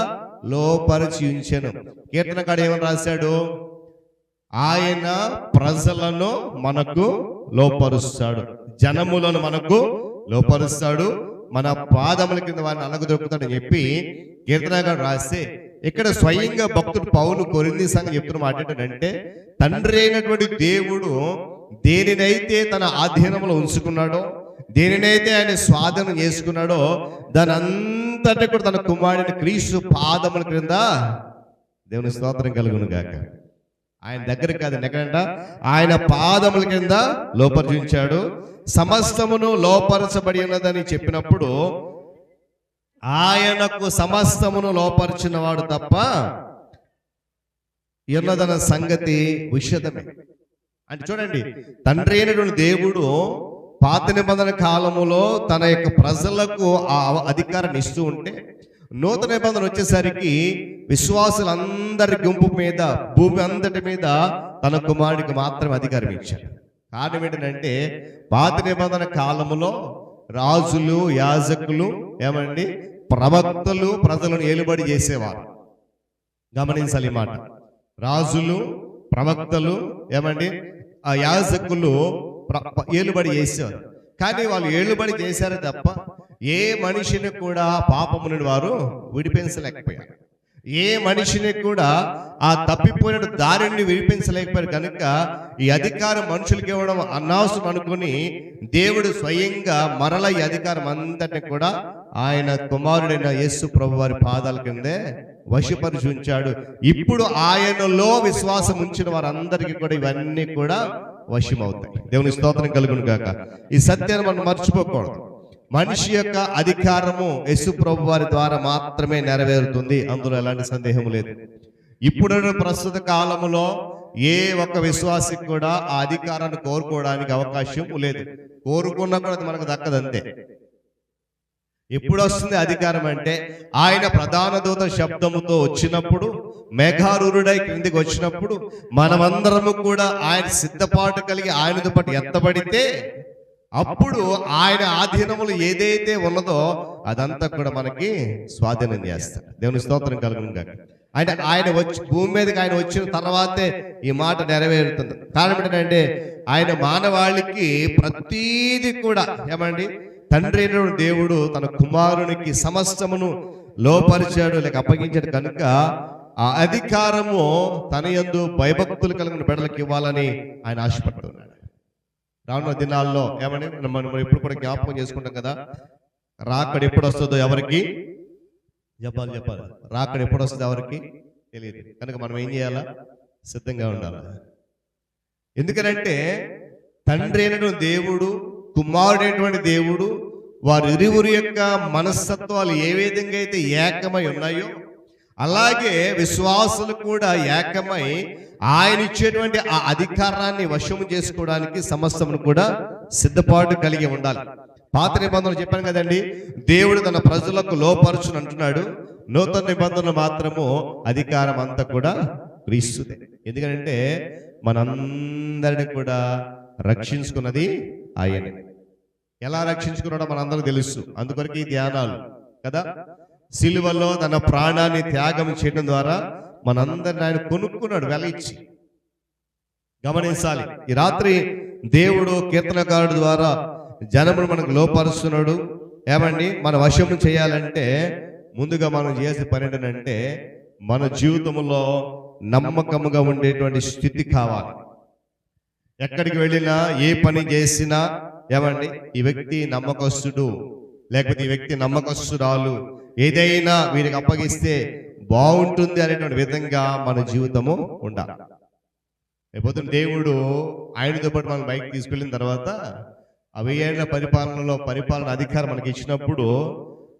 లోపరిచి ఉంచెను. కీర్తనకాడు ఏమని రాశాడు, ఆయన ప్రజలను మనకు లోపరుస్తాడు, జనములను మనకు లోపరుస్తాడు, మన పాదముల కింద వారిని అనగదొరుకుతాడని చెప్పి కీర్తనకాడు రాస్తే, ఇక్కడ స్వయంగా భక్తుడు పౌలు కొరింథీ సంఘం చెప్తున్న మాట ఏంటంటే, తండ్రి అయినటువంటి దేవుడు దేనినైతే తన ఆధీనంలో ఉంచుకున్నాడో, దేనినైతే ఆయన స్వాధీనం చేసుకున్నాడో దాని అంతటి కూడా తన కుమారుని క్రీస్తు పాదముల క్రింద, దేవుని స్తోత్రం కలుగును గాక, ఆయన దగ్గర కాదు ఎక్కడంట, ఆయన పాదముల కింద లోపరిచాడు. సమస్తమును లోపరచబడి ఉన్నదని చెప్పినప్పుడు ఆయనకు సమస్తమును లోపరిచిన వాడు తప్ప ఉన్నదన్న సంగతి విషదమే. అంటే చూడండి, తండ్రి అయినటువంటి దేవుడు పాత నిబంధన కాలములో తన యొక్క ప్రజలకు ఆ అధికారాన్ని ఇస్తూ ఉంటే, నూతన నిబంధన వచ్చేసరికి విశ్వాసులందరి గుంపు మీద, భూమి అంతటి మీద తన కుమారుడికి మాత్రమే అధికారం ఇచ్చాడు. కారణం ఏంటంటే పాత నిబంధన కాలములో రాజులు, యాజకులు, ఏమండి ప్రవక్తలు ప్రజలను ఏలుబడి చేసేవారు. గమనించాలి మాట, రాజులు, ప్రవక్తలు, ఏమండి ఆ యాజకులు ఏలుబడి చేసేవారు. కానీ వాళ్ళు ఏలుబడి చేశారు తప్ప ఏ మనిషిని కూడా పాపము నుండి వారు విడిపించలేకపోయారు. ఏ మనిషిని కూడా ఆ తప్పిపోయిన దారిని విడిపించలేకపోయారు కనుక ఈ అధికారం మనుషులకి ఇవ్వడం అనవసరం అనుకుని దేవుడు స్వయంగా మరల ఈ అధికారం అంతటిని కూడా ఆయన కుమారుడైన యేసు ప్రభు వారి పాదాల కిందే వశపరిచి ఉంచాడు. ఇప్పుడు ఆయనలో విశ్వాసం ఉంచిన వారందరికీ కూడా ఇవన్నీ కూడా వశమవుతాయి. దేవుని స్తోత్రం కలుగును గాక. ఈ సత్యాన్ని మనం మర్చిపోకూడదు. మనిషి యొక్క అధికారము యేసు ప్రభు వారి ద్వారా మాత్రమే నెరవేరుతుంది, అందులో ఎలాంటి సందేహం లేదు. ఇప్పుడున్న ప్రస్తుత కాలంలో ఏ ఒక్క విశ్వాసికి కూడా ఆ అధికారాన్ని కోరుకోవడానికి అవకాశం లేదు. కోరుకున్నా కూడా అది మనకు దక్కదంతే. ఎప్పుడు వస్తుంది అధికారం అంటే ఆయన ప్రధాన దూత శబ్దముతో వచ్చినప్పుడు, మేఘారూఢుడై క్రిందికి వచ్చినప్పుడు, మనమందరము కూడా ఆయన సిద్ధపాటు కలిగి ఆయనతో పాటు ఎత్తబడితే అప్పుడు ఆయన ఆధీనములు ఏదైతే ఉన్నదో అదంతా కూడా మనకి స్వాధీనం చేస్తాడు. దేవుని స్తోత్రం కలుగును గాక. ఆయన వచ్చి భూమి మీదకి ఆయన వచ్చిన తర్వాతే ఈ మాట నెరవేరుతుంది. కారణం ఏంటంటే ఆయన మానవాళికి ప్రతీది కూడా ఏమండి తండ్రి అయిన దేవుడు తన కుమారునికి సమస్తమును లోపరిచాడు, లేక అప్పగించాడు కనుక ఆ అధికారము తన యందు భయభక్తులు కలిగిన బిడ్డలకు ఇవ్వాలని ఆయన ఆశపడుతున్నాడు. రానున్న దినాల్లో ఏమని మనం ఎప్పుడు కూడా జ్ఞాపకం చేసుకుంటాం కదా, రాకడ ఎప్పుడు వస్తుందో ఎవరికి చెప్పాలి. రాకడ ఎప్పుడు వస్తుందో ఎవరికి తెలియదు కనుక మనం ఏం చేయాలా? సిద్ధంగా ఉండాలి. ఎందుకనంటే తండ్రి అయినటువంటి దేవుడు, కుమారుడైనటువంటి దేవుడు, వారిరువురి యొక్క మనస్తత్వాలు ఏ విధంగా అయితే ఏకమై ఉన్నాయో అలాగే విశ్వాసులు కూడా ఏకమై ఆయన ఇచ్చేటువంటి ఆ అధికారాన్ని వశము చేసుకోవడానికి సమస్తమును కూడా సిద్ధపాటు కలిగి ఉండాలి. పాత నిబంధనలు చెప్పాను కదండి, దేవుడు తన ప్రజలకు లోపరచుని అంటున్నాడు. నూతన నిబంధనలు మాత్రము అధికారం అంతా కూడా క్రీస్తుదే. ఎందుకంటే మనందరిని కూడా రక్షించుకున్నది ఆయనే. ఎలా రక్షించుకున్నాడో మనందరూ తెలుసు. అందుకొరకు ఈ ధ్యానాలు కదా, సిలువలో తన ప్రాణాన్ని త్యాగం చేయడం ద్వారా మనందరిని ఆయన కొనుక్కున్నాడు వెల ఇచ్చి. గమనించాలి, ఈ రాత్రి దేవుడు కీర్తనకారుడు ద్వారా జనమును మనకు లోపరుస్తున్నాడు. ఏమండి మన వశము చేయాలంటే ముందుగా మనం చేసే పని ఏంటంటే మన జీవితంలో నమ్మకముగా ఉండేటువంటి స్థితి కావాలి. ఎక్కడికి వెళ్ళినా ఏ పని చేసినా ఏమండి ఈ వ్యక్తి నమ్మకస్తుడు, లేకపోతే ఈ వ్యక్తి నమ్మకస్తురాలు, ఏదైనా వీరికి అప్పగిస్తే బాగుంటుంది అనేటువంటి విధంగా మన జీవితము ఉండాలి. లేకపోతే దేవుడు ఆయనతో పాటు మనం బయటకు తీసుకెళ్ళిన తర్వాత ఆ 1000 ఏళ్ల పరిపాలన అధికారం మనకి ఇచ్చినప్పుడు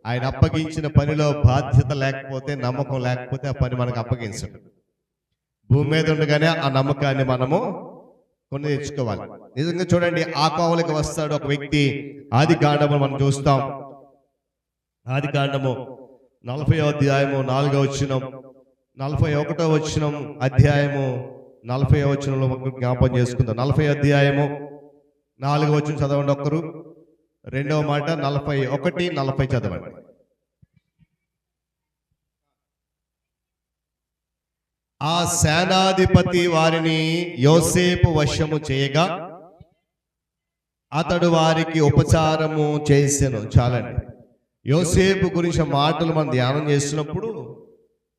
ఆయన అప్పగించిన పనిలో బాధ్యత లేకపోతే, నమ్మకం లేకపోతే ఆ పని మనకు అప్పగించడు. భూమి మీద ఉండగానే ఆ నమ్మకాన్ని మనము కొన్ని తెచ్చుకోవాలి. నిజంగా చూడండి, ఆ కోవలకి వస్తాడు ఒక వ్యక్తి. ఆదికాండము మనం చూస్తాం. ఆదికాండము 40వ అధ్యాయము 4వ వచనం, 41వ వచనం అధ్యాయము 40వ వచనంలో జ్ఞాపకం చేసుకుందాం. 40వ అధ్యాయము 4వ వచనం చదవండి ఒక్కరు. రెండవ మాట 41, 40 చదవండి. ఆ సేనాధిపతి వారిని యోసేపు వశము చేయగా అతడు వారికి ఉపచారము చేసెను. చాలండి. యోసేపు గురించి మాటలు మనం ధ్యానం చేస్తున్నప్పుడు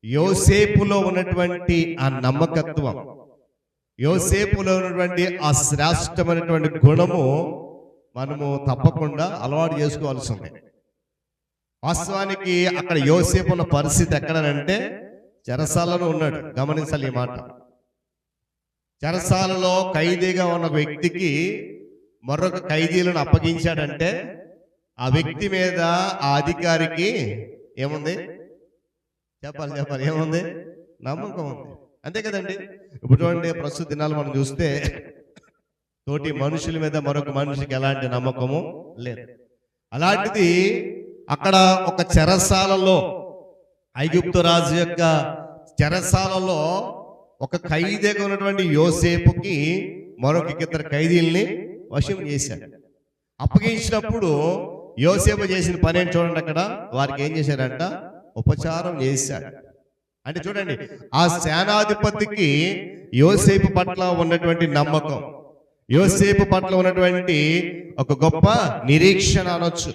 యోసేపులో ఉన్నటువంటి ఆ నమ్మకత్వం, యోసేపులో ఉన్నటువంటి ఆ శ్రేష్టమైనటువంటి గుణము మనము తప్పకుండా అలవాటు చేసుకోవాల్సి ఉంది. వాస్తవానికి అక్కడ యోసేపు ఉన్న పరిస్థితి ఎక్కడనంటే చెరసాలలో ఉన్నాడు. గమనించాలి ఈ మాట. చెరసాలలో ఖైదీగా ఉన్న వ్యక్తికి మరొక ఖైదీలను అప్పగించాడంటే ఆ వ్యక్తి మీద ఆ అధికారికి ఏముంది? చెప్పాలి ఏముంది? నమ్మకం ఉంది. అంతే కదండి. ఇప్పుడు చూడండి, ప్రస్తుత దినాలు మనం చూస్తే తోటి మనుషుల మీద మరొక మనిషికి ఎలాంటి నమ్మకము లేదు. అలాంటిది అక్కడ ఒక చెరసాలలో, ఐగుప్తు రాజు యొక్క చెరసాలలో ఒక ఖైదీగా ఉన్నటువంటి యోసేపుకి మరొక 2 ఖైదీల్ని వశం చేశాడు. అప్పగించినప్పుడు యోసేపు చేసిన పని ఏంటి చూడండి. అక్కడ వారికి ఏం చేశాడంట? ఉపచారం చేశాడు. అంటే చూడండి, ఆ సేనాధిపతికి యోసేపు పట్ల ఉన్నటువంటి నమ్మకం, యోసేపు పట్ల ఉన్నటువంటి ఒక గొప్ప నిరీక్షణ అనొచ్చు.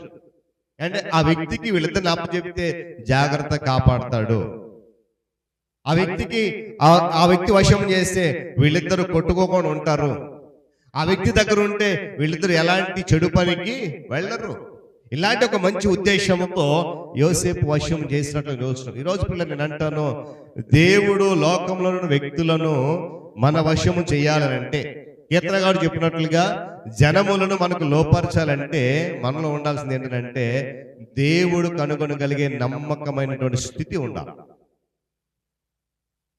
అంటే ఆ వ్యక్తికి వీళ్ళిద్దరిని అప్పచెప్తే జాగ్రత్త కాపాడతాడు. ఆ వ్యక్తికి ఆ వ్యక్తి వశం చేస్తే వీళ్ళిద్దరూ కొట్టుకోకుండా ఉంటారు. ఆ వ్యక్తి దగ్గర ఉంటే వీళ్ళిద్దరు ఎలాంటి చెడు పనికి వెళ్ళరు. ఇలాంటి ఒక మంచి ఉద్దేశంతో యోసేపు వశం చేసినట్లు చూస్తున్నాం. ఈరోజు పిల్లలు నేను అంటాను, దేవుడు లోకంలో ఉన్న వ్యక్తులను మన వశము చేయాలనంటే, కీర్తనగాడు చెప్పినట్లుగా జనములను మనకు లోపరచాలంటే మనలో ఉండాల్సింది ఏంటంటే దేవుడు కనుగొనగలిగే నమ్మకమైనటువంటి స్థితి ఉండాలి.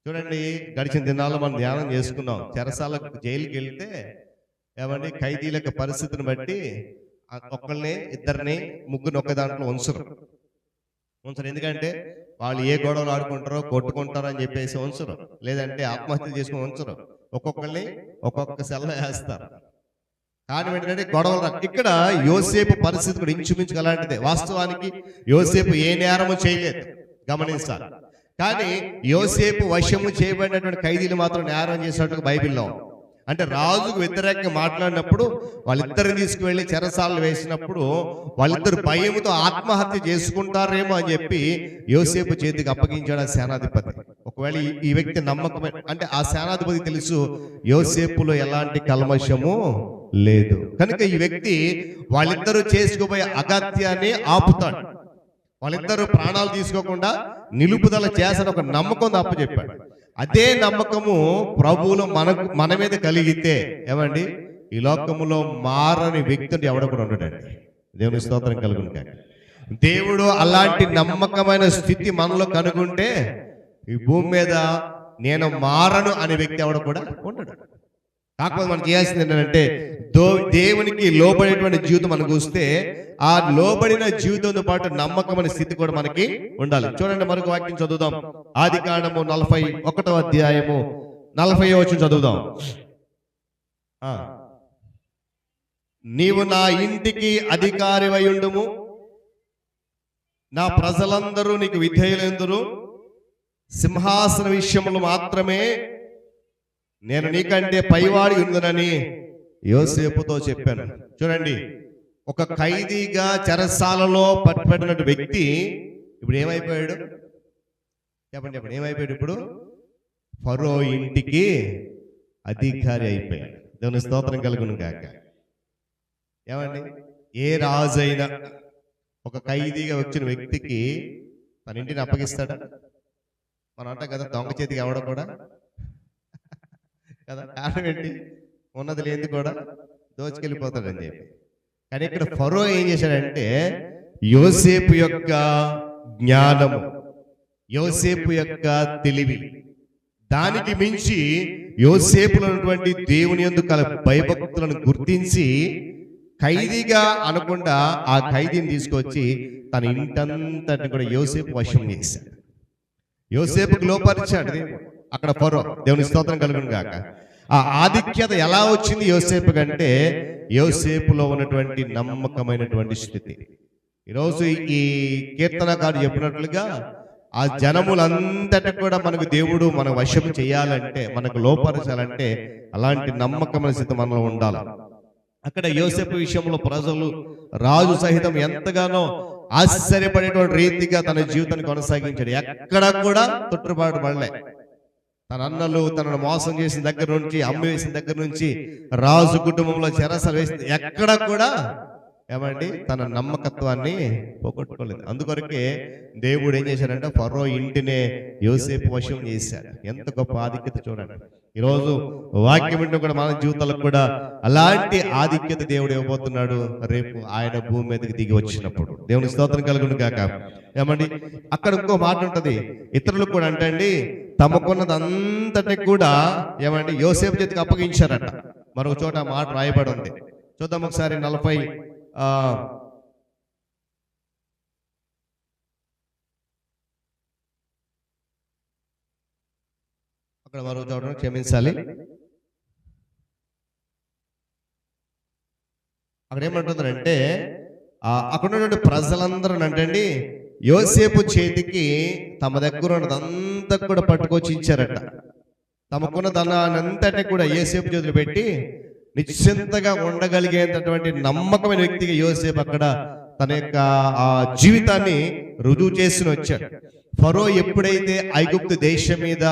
చూడండి, గడిచిన దినాల్లో మనం ధ్యానం చేసుకున్నాం. చెరసాలకు జైలుకి వెళ్తే ఏమండి ఖైదీల పరిస్థితిని బట్టి ఒక్కళ్ళని ఇద్దరిని ముగ్గురిని ఒక్క దాంట్లో ఉంచరు. ఎందుకంటే వాళ్ళు ఏ గొడవలు ఆడుకుంటారో కొట్టుకుంటారో అని చెప్పేసి ఉంచరు, లేదంటే ఆత్మహత్యలు చేసుకుని ఉంచరు. ఒక్కొక్కరిని ఒక్కొక్క సెల్ల వేస్తారు. కానీ ఏంటంటే గొడవలు ఇక్కడ యోసేపు పరిస్థితి కూడా ఇంచుమించు అలాంటిదే. వాస్తవానికి యోసేపు ఏ నేరము చేయలేదు, గమనించాలి. కానీ యోసేపు వశము చేయబడినటువంటి ఖైదీలు మాత్రం నేరం చేసినట్టుగా బైబిల్లో. అంటే రాజుకు వ్యతిరేకంగా మాట్లాడినప్పుడు వాళ్ళిద్దరిని తీసుకువెళ్ళి చెరసాలను వేసినప్పుడు వాళ్ళిద్దరు భయముతో ఆత్మహత్య చేసుకుంటారేమో అని చెప్పి యోసేపు చేతికి అప్పగించాడు ఆ సేనాధిపతి. ఒకవేళ ఈ వ్యక్తి నమ్మకమే అంటే ఆ సేనాధిపతి తెలుసు యోసేపులో ఎలాంటి కల్మషము లేదు కనుక ఈ వ్యక్తి వాళ్ళిద్దరూ చేసుకోబోయే అగత్యాన్ని ఆపుతాడు. వాళ్ళిద్దరూ ప్రాణాలు తీసుకోకుండా నిలుపుదల చేసిన ఒక నమ్మకం అప్పచెప్పాడు. అదే నమ్మకము ప్రభువులో మన మీద కలిగితే ఏమండి ఈ లోకములో మారని వ్యక్తిని ఎవడ కూడా ఉండడండి. దేవుని స్తోత్రం కలుగును కాక. దేవుడు అలాంటి నమ్మకమైన స్థితి మనలో కనుగొంటే ఈ భూమి మీద నేను మారను అనే వ్యక్తి ఎవడ కూడా ఉండడు. కాకపోతే మనం చేయాల్సింది ఏంటంటే దేవునికి లోబడేటువంటి జీవితం మనకు వస్తే ఆ లోబడిన జీవితంతో పాటు నమ్మకమైన స్థితి కూడా మనకి ఉండాలి. చూడండి, మరొక వాక్యం చదువుదాం. ఆదికాండము 41వ అధ్యాయము 40వ వచనం చదువుదాం. నీవు నా ఇంటికి అధికారివై ఉండుము, నా ప్రజలందరూ నీకు విధేయులందరూ, సింహాసన విషయములు మాత్రమే నేను నీకంటే పైవాడి ఉందనని యోసేపుతో చెప్పాను. చూడండి, ఒక ఖైదీగా చెరసాలలో పట్టుబడిన వ్యక్తి ఇప్పుడు ఏమైపోయాడు? చెప్పండి ఏమైపోయాడు? ఇప్పుడు ఫరో ఇంటికి అధికారి అయిపోయాడు. దేవుని స్తోత్రం కలుగును గాక. ఏమండి, ఏ రాజు అయినా ఒక ఖైదీగా వచ్చిన వ్యక్తికి తన ఇంటిని అప్పగిస్తాడా? మనం అంటాం కదా, దొంగ చేతికి ఎవడ కూడా కదా, కారణం ఏంటి? ఉన్నది లేని కూడా దోచుకెళ్ళిపోతాడని చెప్పి. కానీ ఇక్కడ ఫరో ఏం చేశాడంటే యోసేపు యొక్క జ్ఞానము, యోసేపు యొక్క తెలివి, దానికి మించి యోసేపులో ఉన్నటువంటి దేవుని యందు కల భయభక్తులను గుర్తించి ఖైదీగా అనకుండా ఆ ఖైదీని తీసుకొచ్చి తన ఇంటంతటిని కూడా యోసేపు వశం చేశాడు. యోసేపుకు లోపరిచాడు అక్కడ ఫరో. దేవుని స్తోత్రం కలుగును గాక. ఆ ఆధిక్యత ఎలా వచ్చింది యోసేపు కంటే యోసేపులో ఉన్నటువంటి నమ్మకమైనటువంటి స్థితి. ఈరోజు ఈ కీర్తనకారుడు చెప్పినట్లుగా ఆ జనములంతటి కూడా మనకు దేవుడు మన వశం చేయాలంటే, మనకు లోపరచాలంటే అలాంటి నమ్మకమైన స్థితి మనలో ఉండాలి. అక్కడ యోసేపు విషయంలో ప్రజలు, రాజు సహితం ఎంతగానో ఆశ్చర్యపడేటువంటి రీతిగా తన జీవితాన్ని కొనసాగించాడు. ఎక్కడా కూడా తొట్టుబాటు పడలే. తన అన్నలు తనను మోసం చేసిన దగ్గర నుంచి, అమ్మ వేసిన దగ్గర నుంచి, రాజు కుటుంబంలో చెరసలు వేసిన ఎక్కడ కూడా ఏమండి తన నమ్మకత్వాన్ని పోగొట్టుకోలేదు. అందుకొరకే దేవుడు ఏం చేశాడంటే ఫరో ఇంటినే యోసేపు వశం చేశాడు. ఎంత గొప్ప ఆధిక్యత చూడండి. ఈరోజు వాక్యం వింటూ కూడా మన జీవితాలకు కూడా అలాంటి ఆధిక్యత దేవుడు ఇవ్వబోతున్నాడు రేపు ఆయన భూమి మీదకి దిగి వచ్చినప్పుడు. దేవుని స్తోత్రం కలుగును గాక. ఏమండి, అక్కడ ఇంకో మాట ఉంటది, ఇతరులకు కూడా అంటండి తమకున్నదంతటి కూడా ఏమండి యోసేపు చేతికి అప్పగించారట. మరొక చోట మాట రాయబడి ఉంది. చూద్దాం ఒకసారి 40 అక్కడ మరో చోట క్షమించాలి. అక్కడ ఏమంటుందంటే అక్కడ ఉన్నటువంటి ప్రజలందరూ అంటండి యోసేపు చేతికి తమ దగ్గర ఉన్నదంతా కూడా పట్టుకొచ్చి ఇచ్చారట. తమకున్న ధనాన్నంతటిని కూడా యోసేపు చేతులు పెట్టి నిశ్చింతగా ఉండగలిగేటటువంటి నమ్మకమైన వ్యక్తిగా యోసేపు అక్కడ తన యొక్క ఆ జీవితాన్ని రుజువు చేసి వచ్చాడు. ఫరో ఎప్పుడైతే ఐగుప్తు దేశం మీద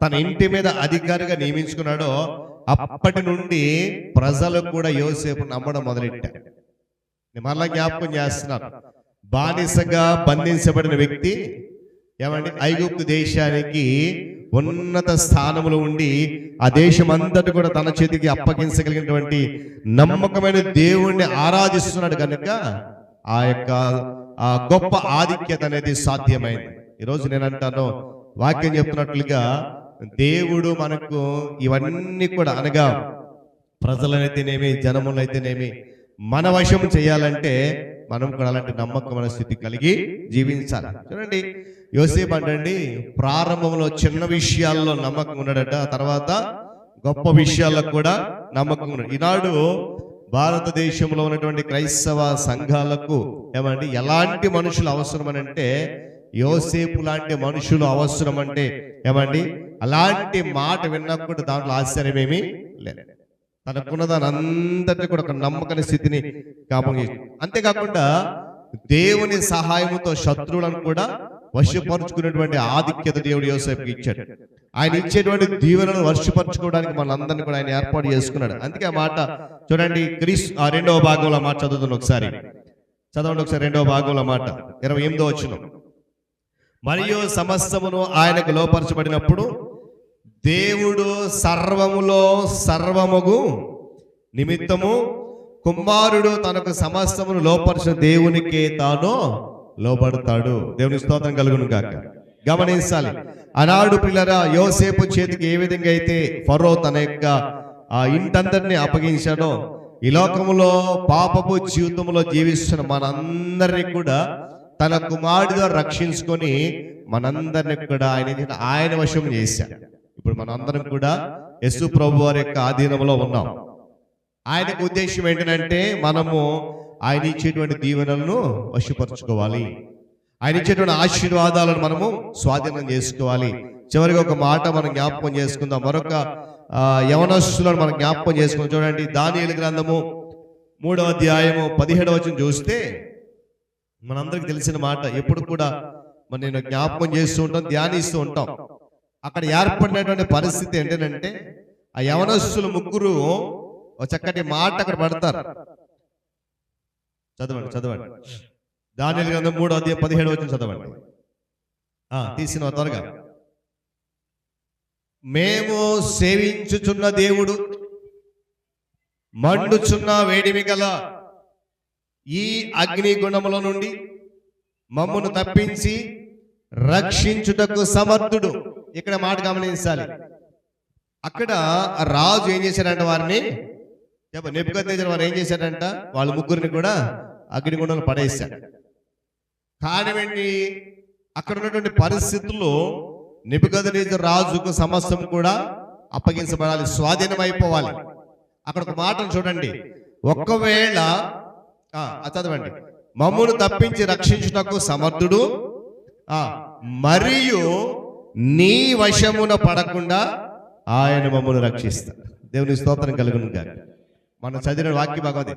తన ఇంటి మీద అధికారిగా నియమించుకున్నాడో అప్పటి నుండి ప్రజలు కూడా యోసేపు నమ్మడం మొదలెట్టారు. నేను మళ్ళా జ్ఞాపకం చేస్తున్నాను, బానిసగా బంధించబడిన వ్యక్తి ఏమండి ఐగుప్తు దేశానికి ఉన్నత స్థానంలో ఉండి ఆ దేశం అంతటి కూడా తన చేతికి అప్పగించగలిగినటువంటి నమ్మకమైన దేవుణ్ణి ఆరాధిస్తున్నాడు కనుక ఆ యొక్క ఆ గొప్ప ఆధిక్యత అనేది సాధ్యమైంది. ఈరోజు నేను అంటాను, వాక్యం చెప్తున్నట్లుగా దేవుడు మనకు ఇవన్నీ కూడా అనగా ప్రజలనైతేనేమి జనములైతేనేమి మన వశం చేయాలంటే మనం కూడా అలాంటి నమ్మకమైన స్థితి కలిగి జీవించాలి. చూడండి, యోసేపు అంటండి ప్రారంభంలో చిన్న విషయాల్లో నమ్మకం ఉన్నాడట, తర్వాత గొప్ప విషయాల్లో కూడా నమ్మకం ఉన్నాడు. ఈనాడు భారతదేశంలో ఉన్నటువంటి క్రైస్తవ సంఘాలకు ఏమండి ఎలాంటి మనుషులు అవసరం అని అంటే యోసేపు లాంటి మనుషులు అవసరం అంటే ఏమండి అలాంటి మాట విన్నప్పుడు దాంట్లో ఆశ్చర్యమేమీ లేదు. తనకున్న దాని అంతటి కూడా ఒక నమ్మకమైన స్థితిని జ్ఞాపకం చేసి, అంతేకాకుండా దేవుని సహాయంతో శత్రువులను కూడా వశపరుచుకునేటువంటి ఆధిక్యత దేవుడు యోసేపుకి ఇచ్చాడు. ఆయన ఇచ్చేటువంటి దీవెనలను వర్షపరచుకోవడానికి మనందరినీ కూడా ఆయన ఏర్పాటు చేసుకున్నాడు. అందుకే ఆ మాట చూడండి, రెండవ భాగంలో మాట చదువుతున్న ఒకసారి చదవండి, ఒకసారి రెండవ భాగంలో మాట 28వ వచనం. మరియు సమస్తమును ఆయనకు లోపరచబడినప్పుడు దేవుడు సర్వములో సర్వముగు నిమిత్తము కుమారుడు తనకు సమస్తమును లోపరిచిన దేవునికే తాను లోబడతాడు. దేవుని స్తోత్రం కలుగును గాక. గమనించాలి, ఆనాడు పిల్లరా యోసేపు చేతికి ఏ విధంగా అయితే ఫరో తన యొక్క ఆ ఇంటందరినీ అప్పగించాడో ఈ లోకములో పాపపు జీవితంలో జీవిస్తున్న మనందరినీ కూడా తన కుమారుడి ద్వారా రక్షించుకొని మనందరినీ కూడా ఆయన వశం చేశాడు. ఇప్పుడు మనందరం కూడా యేసు ప్రభు వారి యొక్క ఆధీనంలో ఉన్నాం. ఆయనకు ఉద్దేశం ఏంటంటే మనము ఆయన ఇచ్చేటువంటి దీవెనలను వశపరచుకోవాలి, ఆయన ఇచ్చేటువంటి ఆశీర్వాదాలను మనము స్వాధీనం చేసుకోవాలి. చివరిగా ఒక మాట మనం జ్ఞాపకం చేసుకుందాం, మరొక యవనస్తులను మనం జ్ఞాపకం చేసుకుందాం. చూడండి, దానియేలు గ్రంథము 3వ అధ్యాయము 17వ వచనం చూస్తే మనందరికి తెలిసిన మాట, ఎప్పుడు కూడా నేను జ్ఞాపకం చేస్తూ ఉంటాం, ధ్యానిస్తూ ఉంటాం. అక్కడ ఏర్పడినటువంటి పరిస్థితి ఏంటంటే ఆ యవనస్తులు ముగ్గురు ఒక చక్కటి మాట అక్కడ పడతారు. చదవండి దానియేలు గ్రంథం 3వ అధ్యాయం 17వ వచనం చదవండి. తీసిన త్వరగా. మేము సేవించుచున్న దేవుడు మండుచున్న వేడిమి గల ఈ అగ్ని గుణముల నుండి మమ్మను తప్పించి రక్షించుటకు సమర్థుడు. ఇక్కడ మాట గమనించాలి, అక్కడ రాజు ఏం చేశాడంట, వారిని నెబుకద్నెజరు వారు ఏం చేశాడంట, వాళ్ళ ముగ్గురిని కూడా అగ్నిగుండంలో పడేశాడు. కానివ్వండి, అక్కడ ఉన్నటువంటి పరిస్థితుల్లో నెబుకద్నెజరు రాజుకు సమస్తం కూడా అప్పగించబడాలి, స్వాధీనం అయిపోవాలి. అక్కడ ఒక మాటను చూడండి, ఒక్కవేళ చదవండి, మమ్మును తప్పించి రక్షించుటకు సమర్థుడు మరియు నీ వశమున పడకుండా ఆయన మమ్మల్ని రక్షిస్తాడు. దేవుని స్తోత్రం కలుగును గాక. మనం చదివిన వాక్య భాగవతి,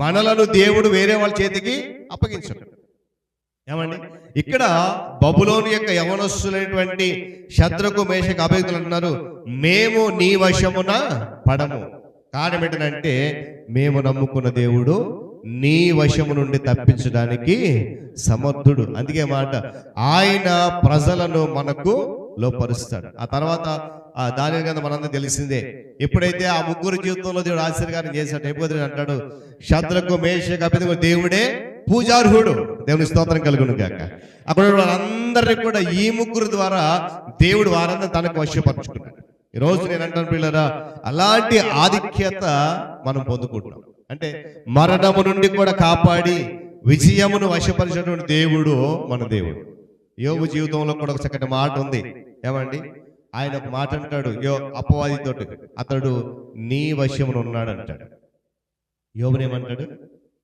మనలను దేవుడు వేరే వాళ్ళ చేతికి అప్పగించడు. ఏమండి, ఇక్కడ బబులోను యొక్క యవనస్తులైనటువంటి శద్రకు మేషకు అబేద్నెగోలు అంటున్నారు, మేము నీ వశమున పడము. కారణం ఏంటంటే మేము నమ్ముకున్న దేవుడు నీ వశము నుండి తప్పించడానికి సమర్థుడు. అందుకే మాట, ఆయన ప్రజలను మనకు లోపరుస్తాడు. ఆ తర్వాత దానియేలు గ్రంథం మనందరికీ తెలిసిందే, ఎప్పుడైతే ఆ ముగ్గురు జీవితంలో దేవుడు ఆశీర్వాదం చేశాడు, నెబుకద్నెజరు అంటాడు, శద్రకు మేషకు అబేద్నెగోలు దేవుడే పూజార్హుడు. దేవుని స్తోత్రం కలుగును గాక. అక్కడ వాళ్ళందరినీ కూడా ఈ ముగ్గురు ద్వారా దేవుడు వారందరూ తనకు వశపరుచుకున్నాడు. ఈరోజు నేను అంటాను పిల్లరా, అలాంటి ఆధిక్యత మనం పొందుకుంటున్నాం. అంటే మరణము నుండి కూడా కాపాడి విజయమును వశపరిచినటువంటి దేవుడు మన దేవుడు. యోబు జీవితంలో కూడా ఒక చక్కటి మాట ఉంది. ఏమండి, ఆయన ఒక మాట అంటాడు అపవాదితో, అతడు నీ వశమును ఉన్నాడు అంటాడు. యోబునేమంటాడు,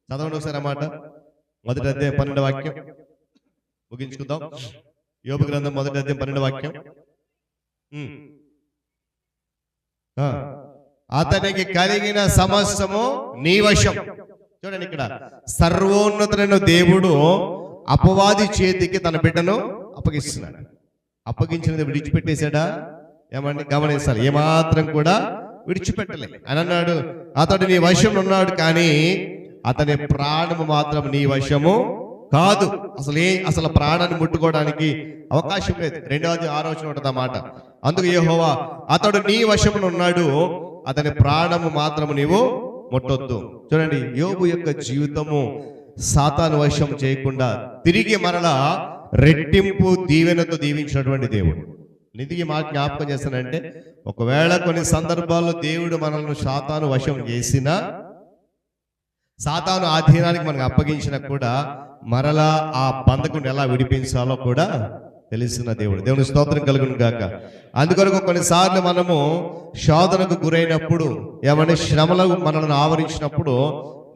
చదవండి ఒకసారి ఆ మాట. 1వ అధ్యాయం 12వ వాక్యం ముగించుకుందాం. యోబు గ్రంథం 1వ అధ్యాయం 12వ వాక్యం. అతనికి కలిగిన సమస్తము నీ వశం. చూడండి, ఇక్కడ సర్వోన్నతుడైన దేవుడు అపవాది చేతికి తన బిడ్డను అప్పగిస్తున్నాడు. అప్పగించినది విడిచిపెట్టేశాడా? ఏమండి గమనించాలి, ఏమాత్రం కూడా విడిచిపెట్టలే. అని అన్నాడు, అతడు నీ వశంలో ఉన్నాడు, కానీ అతని ప్రాణము మాత్రం నీ వశము కాదు. అసలు ప్రాణాన్ని ముట్టుకోవడానికి అవకాశం లేదు. 2వ వచనం ఉంటుంది అన్నమాట. అందుకు యెహోవా, అతడు నీ వశంలో ఉన్నాడు, అతని ప్రాణము మాత్రము నీవు ముట్టొద్దు. చూడండి, యోబు యొక్క జీవితము సాతాను వశం చేయకుండా తిరిగి మరలా రెట్టింపు దీవెనతో దీవించినటువంటి దేవుడు. నిధికి మా జ్ఞాపకం చేస్తానంటే, ఒకవేళ కొన్ని సందర్భాల్లో దేవుడు మనల్ని సాతాను వశం చేసినా, సాతాను ఆధీనానికి మనకు అప్పగించినా కూడా మరలా ఆ బంధకుని ఎలా విడిపించాలో కూడా తెలిసిన దేవుడు. దేవుని స్తోత్రం కలుగును గాక. అందుకొరకు కొన్నిసార్లు మనము శోధనకు గురైనప్పుడు, ఏమన్నా శ్రమలు మనల్ని ఆవరించినప్పుడు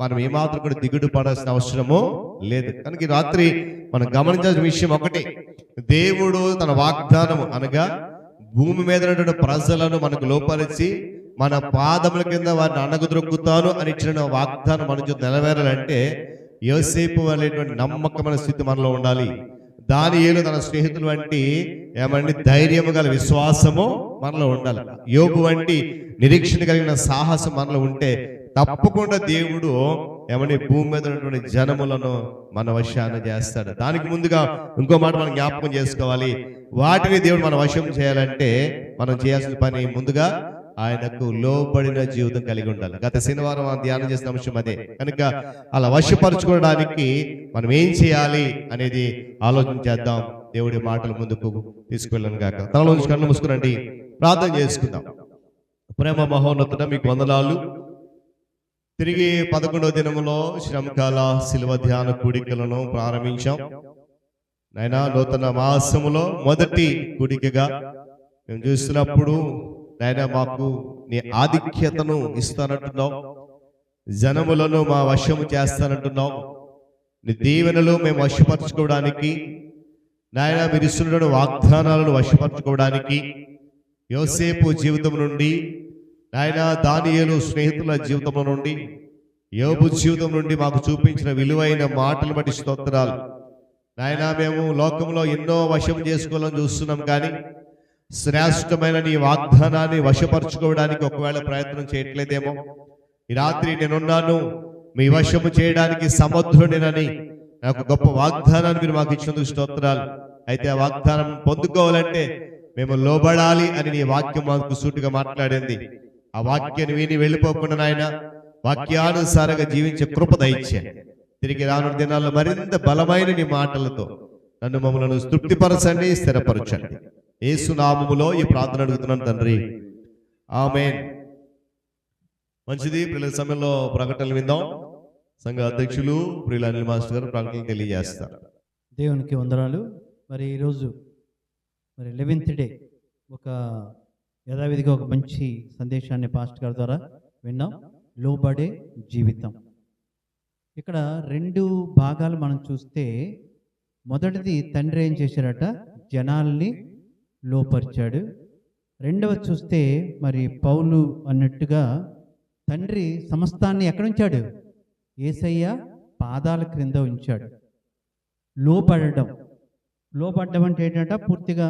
మనం ఏమాత్రం కూడా దిగుడు పడాల్సిన అవసరము లేదు. కనుక ఈ రాత్రి మనం గమనించాల్సిన విషయం ఒకటి, దేవుడు తన వాగ్దానము అనగా భూమి మీద ఉన్నటువంటి ప్రజలను మనకు లోపరిచి మన పాదముల కింద వారిని అణగద్రొక్కుతాను అని ఇచ్చిన వాగ్దానం మన చేత నెరవేరాలంటే యోసేపు అనేటువంటి నమ్మకమైన స్థితి మనలో ఉండాలి. దానియేలు తన స్నేహితులు వంటి ఏమండి ధైర్యము గల విశ్వాసము మనలో ఉండాలి. యోబు వంటి నిరీక్షణ కలిగిన సాహసం మనలో ఉంటే తప్పకుండా దేవుడు ఏమని భూమి మీద ఉన్నటువంటి జనములను మన వశాన చేస్తాడు. దానికి ముందుగా ఇంకో మాట మనం జ్ఞాపకం చేసుకోవాలి, వాటిని దేవుడు మన వశం చేయాలంటే మనం చేయాల్సిన పని ముందుగా ఆయనకు లోబడిన జీవితం కలిగి ఉండాలి. గత శనివారం మనం ధ్యానం చేసిన అంశం అదే. కనుక అలా వశపరచుకోవడానికి మనం ఏం చేయాలి అనేది ఆలోచన చేద్దాం. దేవుడి మాటలు ముందుకు తీసుకువెళ్ళను గాక. తనలో కళ్ళు మూసుకురండి, ప్రార్థన చేసుకుందాం. ప్రేమ మహోన్నతుడ, మీకు వందనాలు. తిరిగి 11వ దినములో శ్రమకాల శిలువ ధ్యాన కూడికలను ప్రారంభించాం. నాయనా, నూతన మాసములో మొదటి కూడికగా మేము చూస్తున్నప్పుడు నాయనా మాకు నీ ఆధిక్యతను ఇస్తానంటున్నావు, జనములను మా వశము చేస్తానంటున్నావు. నీ దీవెనలు మేము వశపరచుకోవడానికి, నాయనా మీరు ఇస్తున్న వాగ్దానాలను వశపరచుకోవడానికి, యోసేపు జీవితం నుండి, నాయనా దానియేలు స్నేహితుల జీవితం నుండి, యోబు జీవితం నుండి మాకు చూపించిన విలువైన మాటలు బట్టి స్తోత్రాలు. నాయనా, మేము లోకంలో ఎన్నో వశం చేసుకోవాలని చూస్తున్నాం, కానీ శ్రేష్టమైన నీ వాగ్దానాన్ని వశపరచుకోవడానికి ఒకవేళ ప్రయత్నం చేయట్లేదేమో. ఈ రాత్రి నేనున్నాను, మీ వశము చేయడానికి సమర్థుడినని నాకు గొప్ప వాగ్దానాన్ని మీరు మాకు ఇచ్చినందుకు స్తోత్రాలు. అయితే ఆ వాగ్దానం పొందుకోవాలంటే మేము లోబడాలి అని నీ వాక్యం మాకు సూటిగా మాట్లాడింది. ఆ వాక్యాన్ని విని వెళ్ళిపోకుండా నాయన వాక్యానుసారంగా జీవించే కృప దయచేయండి. తిరిగి రానున్న దినాల్లో మరింత బలమైన నీ మాటలతో నన్ను మమ్మల్ని తృప్తిపరచండి, స్థిరపరచండి. యేసు నామములో ఈ ప్రార్థన అడుగుతున్నాను తండ్రి, ఆమేన్. మంచిది. పిల్లల సమయంలో ప్రకటనలు విందాం. సంఘ అధ్యక్షులు ప్రియుల అనిల్ మాస్టర్ గారు ప్రకటనలు తెలియజేస్తారు. దేవునికి వందనాలు. మరి ఈరోజు 11th డే ఒక యథావిధిగా ఒక మంచి సందేశాన్ని పాస్టర్ గారి ద్వారా విన్నాం. లోబడే జీవితం. ఇక్కడ 2 భాగాలు మనం చూస్తే, మొదటిది తండ్రి ఏం చేశాడట, జనాల్ని లోపరిచాడు. రెండవ చూస్తే మరి పౌలు అన్నట్టుగా తండ్రి సమస్తాన్ని ఎక్కడ ఉంచాడు, యేసయ్య పాదాల క్రింద ఉంచాడు. లోపడడం అంటే ఏంటంటే పూర్తిగా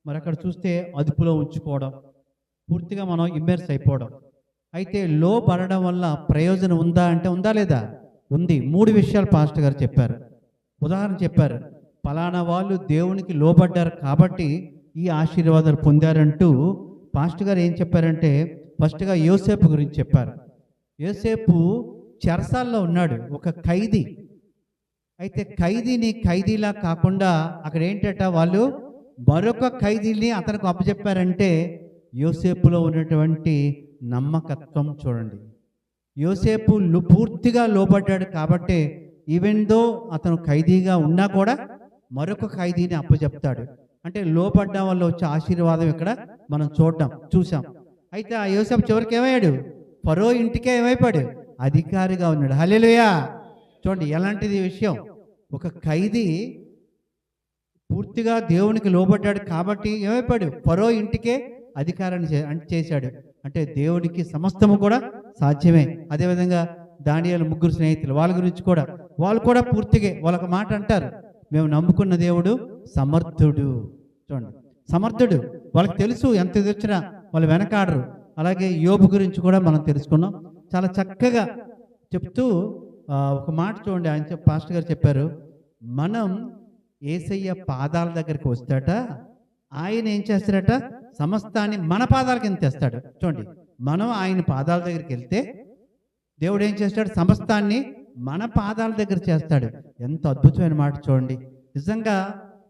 మరి అక్కడ చూస్తే అదుపులో ఉంచుకోవడం, పూర్తిగా మనం ఇమ్మర్స్ అయిపోవడం. అయితే లోబడడం వల్ల ప్రయోజనం ఉందా అంటే ఉందా లేదా? ఉంది. 3 విషయాలు పాస్టర్ గారు చెప్పారు. ఉదాహరణ చెప్పారు, పలానా వాళ్ళు దేవునికి లోబడ్డారు కాబట్టి ఈ ఆశీర్వాదాలు పొందారంటూ పాస్టర్ గారు ఏం చెప్పారంటే, ఫస్ట్గా యోసేపు గురించి చెప్పారు. యోసేపు చెరసాల్లో ఉన్నాడు, ఒక ఖైదీ. అయితే ఖైదీని ఖైదీలా కాకుండా అక్కడ ఏంటంట, వాళ్ళు మరొక ఖైదీని అతనికి అప్పచెప్పారంటే యోసేపులో ఉన్నటువంటి నమ్మకత్వం చూడండి. యోసేపు పూర్తిగా లోబడ్డాడు కాబట్టి ఈవెన్ దో అతను ఖైదీగా ఉన్నా కూడా మరొక ఖైదీని అప్పచెప్తాడు. అంటే లోబడ్డం వల్ల వచ్చే ఆశీర్వాదం ఇక్కడ మనం చూసాం. అయితే ఆ యోసేపు చివరికి ఏమయ్యాడు, ఫరో ఇంటికే ఏమైపోయాడు, అధికారిగా ఉన్నాడు. హల్లెలూయా. చూడండి ఎలాంటిది విషయం. ఒక ఖైదీ పూర్తిగా దేవునికి లోబడ్డాడు కాబట్టి ఏమైపోయాడు, ఫరో ఇంటికే అధికారాన్ని చేశాడు. అంటే దేవునికి సమస్తము కూడా సాధ్యమే. అదేవిధంగా దానియేలు 3 స్నేహితులు, వాళ్ళ గురించి కూడా వాళ్ళు కూడా పూర్తిగా వాళ్ళొక మాట అంటారు, మేము నమ్ముకున్న దేవుడు సమర్థుడు. చూడండి, సమర్థుడు. వాళ్ళకి తెలుసు ఎంత ఇది వచ్చినా వాళ్ళు వెనకాడరు. అలాగే యోబు గురించి కూడా మనం తెలుసుకున్నాం. చాలా చక్కగా చెప్తూ ఒక మాట చూడండి, ఆయన పాస్టర్ గారు చెప్పారు, మనం యేసయ్య పాదాల దగ్గరికి వస్తాట, ఆయన ఏం చేస్తాడట, సమస్తాన్ని మన పాదాల కింద తెస్తాడు. చూడండి, మనం ఆయన పాదాల దగ్గరికి వెళ్తే దేవుడు ఏం చేస్తాడు, సమస్తాన్ని మన పాదాల దగ్గర చేస్తాడు. ఎంత అద్భుతమైన మాట చూడండి. నిజంగా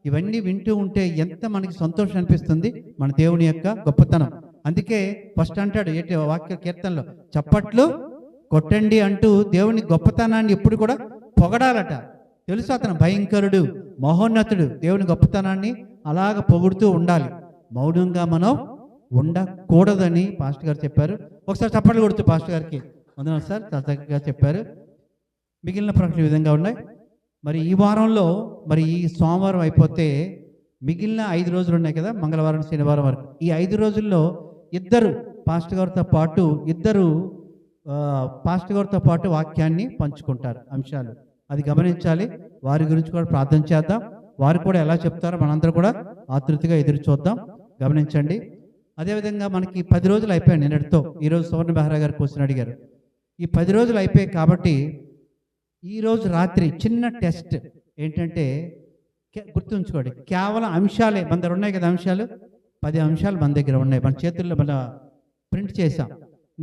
ఇవన్నీ వింటూ ఉంటే ఎంత మనకి సంతోషం అనిపిస్తుంది, మన దేవుని యొక్క గొప్పతనం. అందుకే ఫస్ట్ అంటాడు ఏంటి వాక్య కీర్తనలో, చప్పట్లు కొట్టండి అంటూ దేవుని గొప్పతనాన్ని ఎప్పుడు కూడా పొగడాలట. తెలుసు అతను భయంకరుడు, మహోన్నతుడు. దేవుని గొప్పతనాన్ని అలాగ పొగుడుతూ ఉండాలి. మౌనంగా మనం ఉండకూడదని పాస్టర్ గారు చెప్పారు. ఒకసారి చప్పట్లు కొడుతూ పాస్టర్ గారికి వందనాలు సార్, చాలా చక్కగా చెప్పారు. మిగిలిన ప్రశ్నలు ఈ విధంగా ఉన్నాయి. మరి ఈ వారంలో మరి ఈ సోమవారం అయిపోతే మిగిలిన 5 రోజులు ఉన్నాయి కదా, మంగళవారం శనివారం వరకు. ఈ 5 రోజుల్లో ఇద్దరు పాస్టర్ గారితో పాటు వాక్యాన్ని పంచుకుంటారు, అంశాలు. అది గమనించాలి. వారి గురించి కూడా ప్రార్థన చేద్దాం. వారు కూడా ఎలా చెప్తారో మనందరూ కూడా ఆతృతగా ఎదురు చూద్దాం. గమనించండి. అదేవిధంగా మనకి 10 రోజులు అయిపోయాయి నిన్నటితో. ఈరోజు సువర్ణ బెహ్రా గారు క్వశ్చన్ అడిగారు. ఈ 10 రోజులు అయిపోయాయి కాబట్టి ఈరోజు రాత్రి చిన్న టెస్ట్ ఏంటంటే, గుర్తుంచుకోండి, కేవలం అంశాలే మన దగ్గర ఉన్నాయి కదా, అంశాలు 10 అంశాలు మన దగ్గర ఉన్నాయి, మన చేతుల్లో మన ప్రింట్ చేసాం.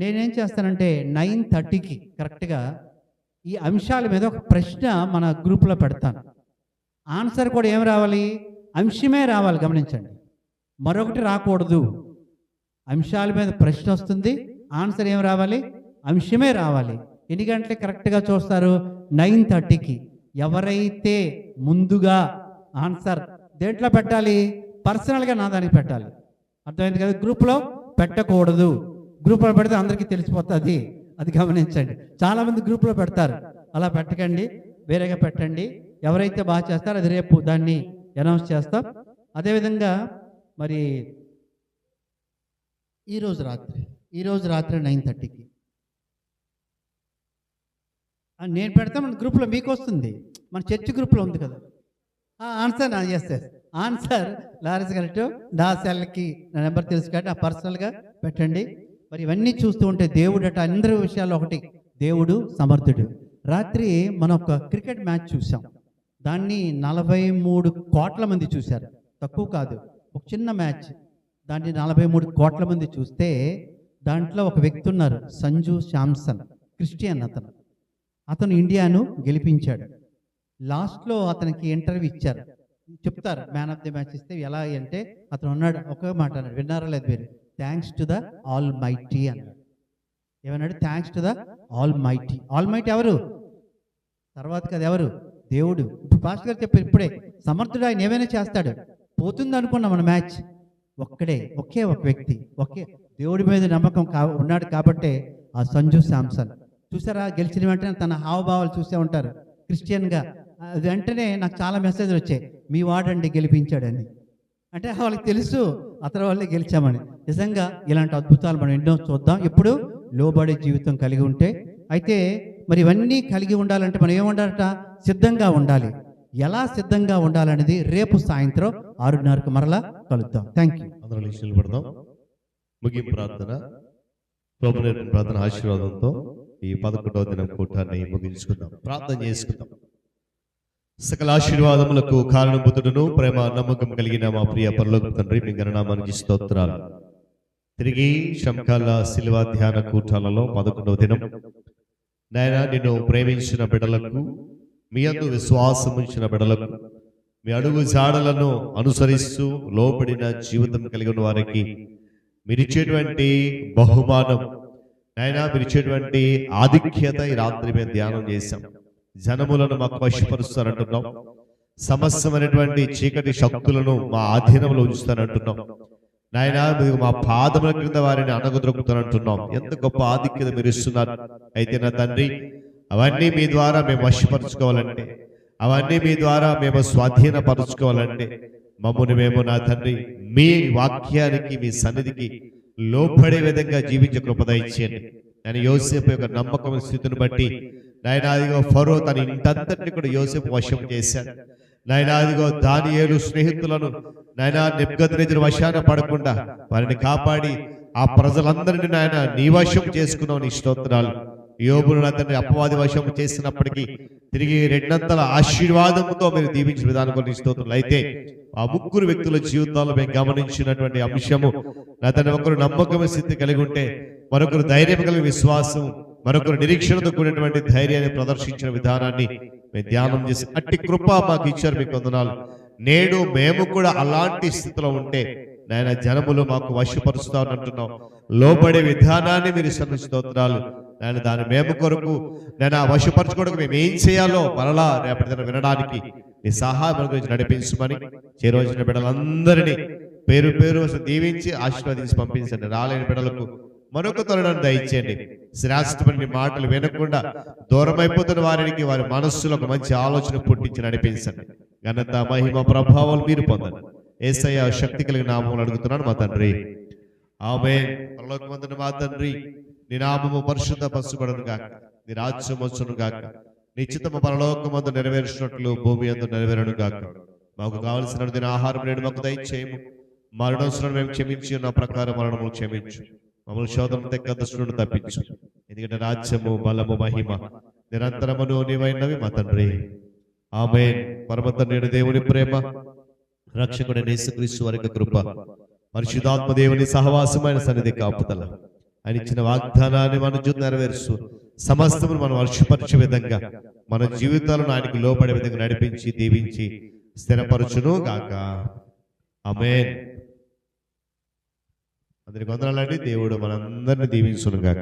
నేనేం చేస్తానంటే 9:30కి కరెక్ట్గా ఈ అంశాల మీద ఒక ప్రశ్న మన గ్రూప్లో పెడతాను. ఆన్సర్ కూడా ఏం రావాలి, అంశమే రావాలి. గమనించండి, మరొకటి రాకూడదు. అంశాల మీద ప్రశ్న వస్తుంది, ఆన్సర్ ఏం రావాలి, అంశమే రావాలి. ఎన్ని గంటలకి కరెక్ట్గా చూస్తారు, 9:30కి. ఎవరైతే ముందుగా ఆన్సర్ దేంట్లో పెట్టాలి, పర్సనల్గా నా దానికి పెట్టాలి. అర్థమైంది కదా, గ్రూప్లో పెట్టకూడదు. గ్రూప్లో పెడితే అందరికీ తెలిసిపోతుంది. అది గమనించండి. చాలామంది గ్రూప్లో పెడతారు, అలా పెట్టకండి, వేరేగా పెట్టండి. ఎవరైతే బాగా చేస్తారో అది రేపు దాన్ని అనౌన్స్ చేస్తాం. అదేవిధంగా మరి ఈరోజు రాత్రి 9:30కి నేను పెడతాం. మన గ్రూప్లో మీకు వస్తుంది, మన చర్చ్ గ్రూప్లో ఉంది కదా. ఆన్సర్ ఆన్సర్ లారెన్స్ కరెక్ట్, నా సెల్కి నా నెంబర్ తెలుసు కాబట్టి ఆ పర్సనల్గా పెట్టండి. మరి ఇవన్నీ చూస్తూ ఉంటే దేవుడట అందరి విషయాల్లో ఒకటి, దేవుడు సమర్థుడు. రాత్రి మనం ఒక క్రికెట్ మ్యాచ్ చూసాం. దాన్ని 43 కోట్ల మంది చూశారు, తక్కువ కాదు. ఒక చిన్న మ్యాచ్, దాన్ని 43 కోట్ల మంది చూస్తే దాంట్లో ఒక వ్యక్తి ఉన్నారు, సంజు శాంసన్, క్రిస్టియన్. అతను ఇండియాను గెలిపించాడు. లాస్ట్లో అతనికి ఇంటర్వ్యూ ఇచ్చారు, చెప్తారు మ్యాన్ ఆఫ్ ది మ్యాచ్ ఇస్తే ఎలా అంటే, అతను అన్నాడు, ఒకే మాట అన్నాడు, విన్నారా లేదు మీరు, thanks to the all mighty అన్నాడు. ఏమన్నాడు, thanks to the all mighty. All mighty ఎవరు, తర్వాత కదా ఎవరు, దేవుడు. ఇప్పుడు పాస్టర్ గారు చెప్పారు ఇప్పుడే, సమర్థుడు, ఆయన ఏమైనా చేస్తాడు. పోతుంది అనుకున్నాం మన మ్యాచ్, ఒకే ఒక వ్యక్తి, దేవుడి మీద నమ్మకం ఉన్నాడు కాబట్టే ఆ సంజు శాంసన్. చూసారా, గెలిచిన వెంటనే తన హావభావాలు చూసే ఉంటారు క్రిస్టియన్గా. వెంటనే నాకు చాలా మెసేజ్లు వచ్చాయి, మీ వాడండి గెలిపించాడని. అంటే వాళ్ళకి తెలుసు అతని వాళ్ళే గెలిచామని. నిజంగా ఇలాంటి అద్భుతాలు మనం ఎన్నో చూద్దాం. ఇప్పుడు లోబడే జీవితం కలిగి ఉంటే. అయితే మరి ఇవన్నీ కలిగి ఉండాలంటే మనం ఏముండాలట, సిద్ధంగా ఉండాలి. ఎలా సిద్ధంగా ఉండాలనేది రేపు సాయంత్రం 6:30కి మరలా కలుద్దాం. Thank you. అందరూ నిశ్చలు పడదాం. ముగింపు ప్రార్థన, ప్రభువు ప్రార్థన ఆశీర్వాదంతో ఈ 11వ దినం కూటాన్ని ముగించుకుందాం. ప్రార్థన చేసుకుందాం. సకల ఆశీర్వాదములకు కారణభూతుడును ప్రేమ నమ్మకం కలిగిన మా ప్రియ పరలోక తండ్రి, మీ గణనామానికి స్తోత్రాలు. తిరిగి శంఖాల శిలువ ధ్యాన కూటాలలో 11వ దినం నాయన, నిన్ను ప్రేమించిన బిడలకు, మీ యందు విశ్వాసం ఉంచిన బిడలకు, మీ అడుగు జాడలను అనుసరిస్తూ లోబడిన జీవితం కలిగి ఉన్న వారికి మీరిచ్చేటువంటి బహుమానం నాయన, మీరిచ్చేటువంటి ఆధిక్యత ఈ రాత్రి మేము ధ్యానం చేశాం. జనములను మాకు వశపరుస్తారంటున్నాం, సమస్తమైనటువంటి చీకటి శక్తులను మా ఆధీనంలో ఉంచుతానంటున్నాం నాయన. మీరు మా పాదముల క్రింద వారిని అణగదొక్కుతానంటున్నాం. ఎంత గొప్ప ఆధిక్యత మీరు ఇస్తున్నారు. అయితే నా తండ్రి, అవన్నీ మీ ద్వారా మేము వశపరుచుకోవాలంటే, అవన్నీ మీ ద్వారా మేము స్వాధీనపరుచుకోవాలంటే, మమ్మల్ని మేము నా తండ్రి మీ వాక్యానికి, మీ సన్నిధికి లోపడే విధంగా జీవించే కృప దయచేయండి. నేను యోసేపు యొక్క నమ్మకం స్థితిని బట్టి నాయన, ఫరో తన ఇంటంతటిని కూడా యోసేపు వశం చేశాడు. నాయన అదిగో దానియేలు స్నేహితులను నాయన నెబుకద్నెజరు వశాన పడకుండా వారిని కాపాడి ఆ ప్రజలందరినీ నాయన నీ వశం చేసుకున్నావు. నీ స్తోత్రాలు. యోబును అతన్ని అపవాది వశం చేసినప్పటికీ తిరిగి రెండంతల ఆశీర్వాదంతో మీరు దీవించిన విధానం కొన్ని స్తోత్రాలు. అయితే ఆ ముగ్గురు వ్యక్తుల జీవితాల్లో మేము గమనించినటువంటి అంశము, అతను ఒకరు నమ్మకమైన స్థితి కలిగి ఉంటే, మరొకరు ధైర్యం కలిగిన విశ్వాసం, మరొకరు నిరీక్షణతో కూడినటువంటి ధైర్యాన్ని ప్రదర్శించిన విధానాన్ని మేము ధ్యానం చేసి అట్టి కృప మాకు ఇచ్చారు. మీకు వందనాలు. నేడు మేము కూడా అలాంటి స్థితిలో ఉంటే నాయన జనములు మాకు వశపరుస్తామని అంటున్నాం. లోబడే విధానాన్ని మీరు స్తోత్రాలు నాయన. దాని మేము కొరకు నేను ఆ వశపరచుకోవడానికి మేము ఏం చేయాలో మరలా రేపటి దిన వినడానికి నీ సహాయం గురించి నడిపించమని చేరువచ్చిన బిడ్డలందరినీ పేరు పేరు దీవించి ఆశీర్వదించి పంపించండి. రాలేని బిడ్డలకు మరొక తరుణాన్ని దయచేయండి. శ్రేష్టమైన మాటలు వినకుండా దూరం అయిపోతున్న వారికి వారి మనస్సులో ఒక మంచి ఆలోచన పుట్టించి నడిపించండి. ఘనత మహిమ ప్రభావాలు మీరు పొందండి. యేసయ్య శక్తి కలిగిన నామములు అడుగుతున్నాను మా తండ్రి, ఆమేన్. పరలోకమందున్న మా తండ్రి, నీ నామము పరిశుద్ధ పరచబడును గాక, నీ రాజ్యం వచ్చును గాక, నీ చిత్తము పరలోకమందు నెరవేర్చినట్లు భూమి యందు నెరవేరును గాక. మాకు కావలసిన దిన ఆహారం నేడు మాకు దయచేయము. మరణోత్సవం మేము క్షమించి ఉన్న ప్రకారం మరణములు క్షమించు. మమ్మల్ని శోధన తెక్క దుష్టులను తప్పించు. ఎందుకంటే రాజ్యము బలము మహిమ నిరంతరమును నీవైనవి మా తండ్రి, ఆమేన్. పరమ తండ్రి దేవుని ప్రేమ, రక్షకుడైన యేసుక్రీస్తు వారి యొక్క కృప, పరిశుద్ధాత్మ దేవుని సహవాసమైన సన్నిధి కాపుదల, ఆయన ఇచ్చిన వాగ్దానాన్ని మన జీవితం నెరవేరుస్తూ సమస్తమును మనం వర్షపరిచే విధంగా మన జీవితాలను ఆయనకు లోపడే విధంగా నడిపించి దీవించి స్థిరపరచును గాక. ఆమేన్. అందరికి వందనాలండి. దేవుడు మనందరినీ దీవించును గాక.